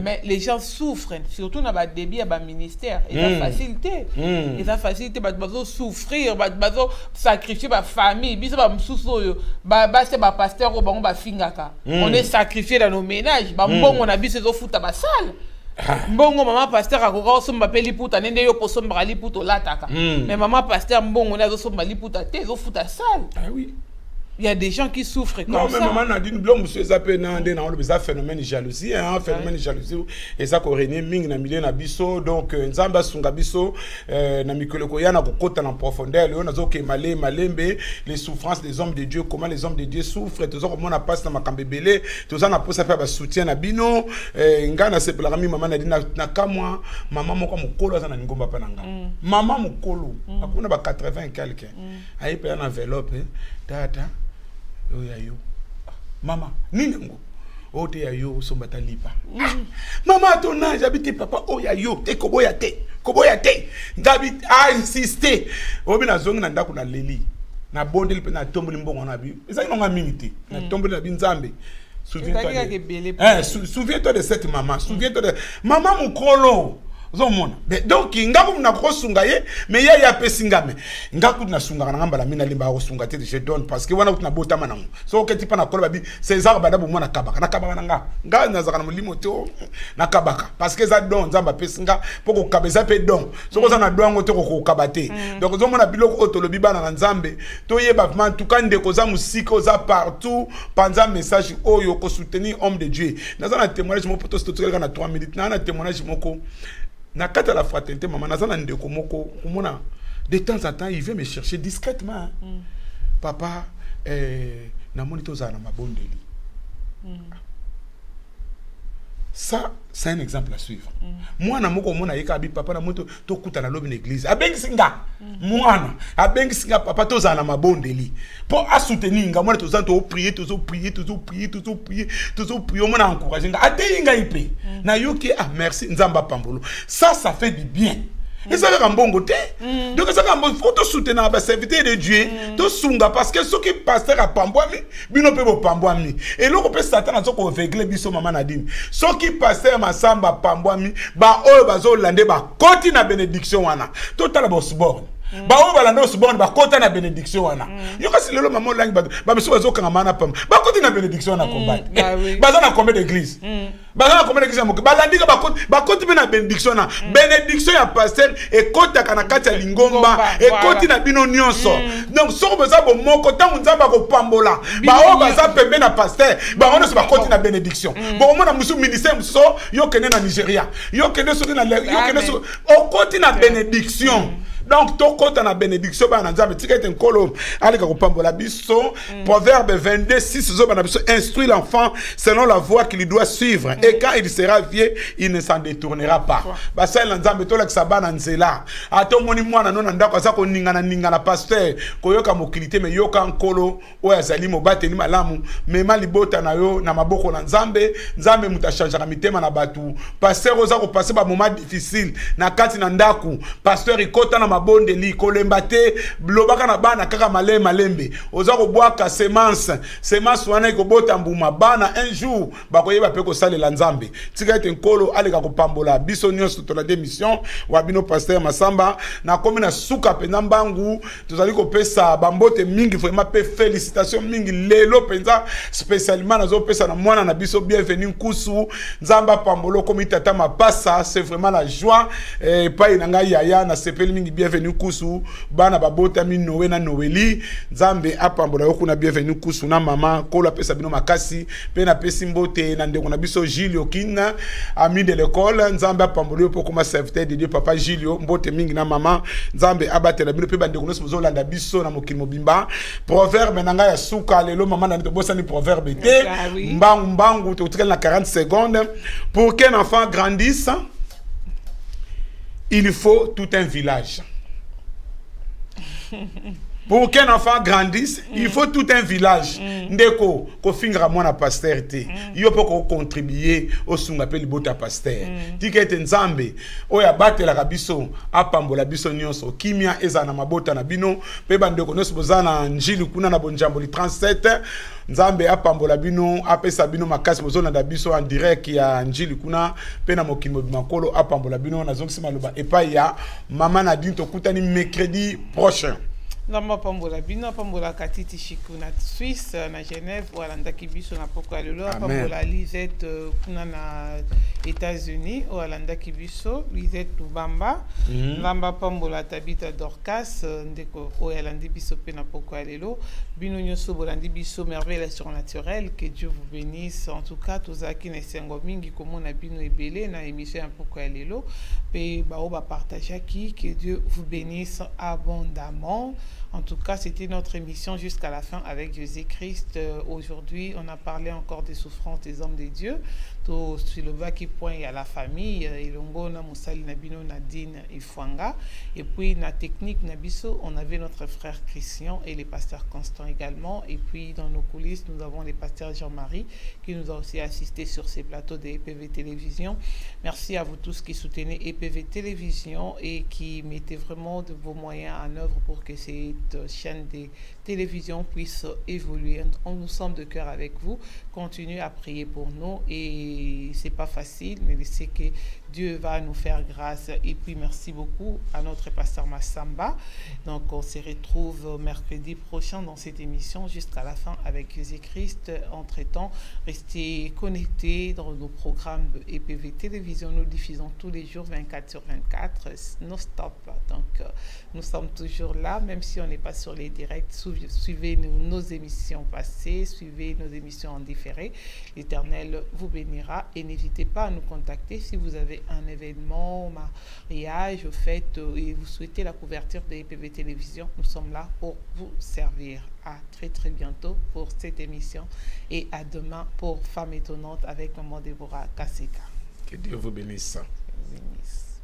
mais les gens souffrent surtout dans le débit à ministère et la facilité et la facilité bazo souffrir bazo sacrifier ba famille biso ba msusu c'est ba pasteur au bango ba fingaka on est sacrifié dans nos ménages ba mbongo na biso zo futa ba salle mbongo maman pasteur akoko somba pe liputa nende yo posomba liputa lataka mais maman pasteur mbongo na zo somba liputa te zo futa salle ah oui. Il y a des gens qui souffrent comme ça. Non, mais maman a dit, nous monsieur zappé dans un phénomène de jalousie, un phénomène de jalousie. Et ça, qu'on réunit ming na milieu na biso, donc nzamba sunga biso, na mikoloko yana kokota en profondeur, le nazo ke malé malembe, les souffrances des hommes de Dieu, comment les hommes de Dieu souffrent, tout ça comment on passe na makambebele, tout ça na pour ça faire ba soutien na bino, ngana se pelami maman a dit na kamwa, maman moko mukolo za na ngomba pa nanga. Maman mukolo, akuna ba 80 quelqu'un. Ayi pe na enveloppe, tata. Oyayo mama nini ngo ote yayo sombata lipa mama ton âge habite papa oyayo te koboya te ngabi a insister obina zongi na ndako na leli na bondeli pe na tomboli mbongo na bi ezali nonga minute na tomboli na binzambe souviens-toi de cette maman souviens-toi de maman mukolo donc ngaku na kosunga ye mais ya pesingame ngaku na sunga na ngamba la mina limba kosunga te je donne parce que wana na bota manango so oketi pa na kola babi César bada bo mona kabaka nga na zaka na mulimo te na kabaka parce que ça don nzamba pesinga poko kabeza pe don so ko na doango te ko kabate donc zo mona biloko otolobi bana na nzambe to yeba en tout cas ndeko za musiko za partout panza message oyo ko soutenir homme de Dieu na za na témoignage mo poto stoteleka na 3 minutes na témoignage moko na kata la fraternité maman nazana ndeko moko kumona de temps en temps il vient me chercher discrètement papa na monito za na mabondeli ça c'est un exemple à suivre moi na moko mona yeka bi papa na moto to kuta na lobi na église abengisinga mwana abengisinga papa to za na mabondeli pour à soutenir nga mona to za to prier mona encourager nga ateyinga ipe na yoki ah merci nzamba pambolo ça fait du bien. Et ça va bon côté. Donc ça va faut te soutenir ba serviteur de Dieu, to sunga parce que ce qui pasteur a pambwami, bino pe bo pambwami. Et loko pe Satan zo ko vegle biso mama nadine. Ce qui pasteur masamba pambwami, ba o bazo lande ba koti na bénédiction wana. Total ba osborne. Ba o balanda osborne ba kota na bénédiction wana. Yo kasi lelo mama langi ba biso bazo kanga mana pam. Ba koti na bénédiction na combat. Ba za na combien d'église. Bazana combien d'église amoke. Balandika ba koti na bénédiction na. Bénédiction ya pasteur et kota kana kati ya lingomba et koti na bino nyonso. Donc soko beza bo moko tangu nzamba ko pambola. Ba o baza pembe na pasteur. Ba ono se ba koti na bénédiction. Bo mona musu ministère muso yo kene na Nigeria. Yo kene so na yo kene so o koti na bénédiction. Donc to kota na bénédiction ba na nzamba tikete nkolo alika ko pambola biso. Proverbe 22:6 zo ba na biso instruit l'enfant selon la voie qu'il doit suivre. Et quand il sera vieux, il ne s'en détournera pas. Basa nzambe to leksa bana nzela. Ato moni mwana nona ndako za ko ningana pasteur ko yoka mokilité me yoka nkolo oya zali mobateli malamu mema libota na yo na maboko na nzambe mutachangera mitema na batu. Pasteur oza ko passer ba moment difficile na kati na ndaku. Pasteur ikota na mabondeli ko lembate blobaka na bana kaka malembe. Oza ko boaka semence wana ko bota mbuma bana un jour bakoyeba pe ko salela nzambe tika ete nkolo aleka kopambola biso nyonso to la démission wa bino pasteur Masamba na komi na suka penza mbangu tozali kopesa bambote mingi vraiment pe félicitations mingi lelo penza spécialement nazo pesa na mwana na biso bienvenue nkusu nzamba pambolo komi tata mapasa c'est vraiment la joie pa inanga yaya na sepeli mingi bienvenue kusu bana babota mi Noé na Noélie nzambe apambola kuna bienvenue kusu na mama kola pesa bino makasi pe na pesi mbote na ndeko na biso Gilio Kina ami de l'école nzambe apambola po kuma serviteur de Dieu papa Gilio mbote mingi na mama nzambe abatela bino pe bandeko noso bozolanda biso na mokili mobimba proverbe na ngai ya suka lelo mama na bosa ni proverbe te mbangu to na 40 secondes pour qu'un enfant grandisse. Il faut tout un village. Pour qu'un enfant grandisse, il faut tout un village. Ndeko, ko fingra mwana pasteur te. Yo poko contribuer au sungape libota pasteur. Tikete nzambe, oya batela kabiso, apambola biso nyonso. Kimia eza na mabota na bino, pe bandeko noso bozana njili kuna na bonjamboli 37. Nzambe apambola bino, apesa bino makasi bozona da biso en direct ya njili kuna, pe na mokimo bimakolo apambola bino na zongi maloba epa ya mama Nadine to kutani mercredi prochain. Namba pambola bino pambola katiti chiku na Suisse na Genève wala ndaki biso na poko alelo pambola Lisette kuna na États-Unis wala ndaki biso Lisette Lubamba namba pambola Tabita Dorcas ndeko oyalandi biso pe na poko alelo bino nyoso bolandi biso merveille surnaturelle, que Dieu vous bénisse en tout cas tozaki na sengo mingi komona bino ebele na émission ya poko alelo pe bao ba partager qui, que Dieu vous bénisse abondamment. En tout cas, c'était notre émission jusqu'à la fin avec Jésus-Christ. Aujourd'hui, on a parlé encore des souffrances des hommes de Dieu. Tout sur le bas qui pointe à la famille, Ilongo, Moussali, Nabino, Nadine et Fouanga. Et puis, la technique Nabiso, on avait notre frère Christian et les pasteurs Constant également. Et puis, dans nos coulisses, nous avons les pasteurs Jean-Marie qui nous ont aussi assisté sur ces plateaux de EPV Télévision. Merci à vous tous qui soutenez EPV Télévision et qui mettez vraiment de vos moyens en œuvre pour que cette chaîne de télévision puisse évoluer. Nous sommes de cœur avec vous. Continuez à prier pour nous et c'est pas facile, mais je sais que Dieu va nous faire grâce. Et puis merci beaucoup à notre pasteur Massamba. Donc on se retrouve mercredi prochain dans cette émission jusqu'à la fin avec Jésus-Christ. Entre-temps, restez connectés dans nos programmes de EPV Télévision. Nous diffusons tous les jours 24/24, non stop. Donc nous sommes toujours là, même si on n'est pas sur les directs. Suivez nos émissions passées, suivez nos émissions en différé. L'Éternel vous bénira et n'hésitez pas à nous contacter si vous avez un événement, mariage, fête et vous souhaitez la couverture de EPV Télévision. Nous sommes là pour vous servir. À très bientôt pour cette émission et à demain pour Femme étonnante avec Maman Déborah Kaseka. Que Dieu vous bénisse. Bénisse.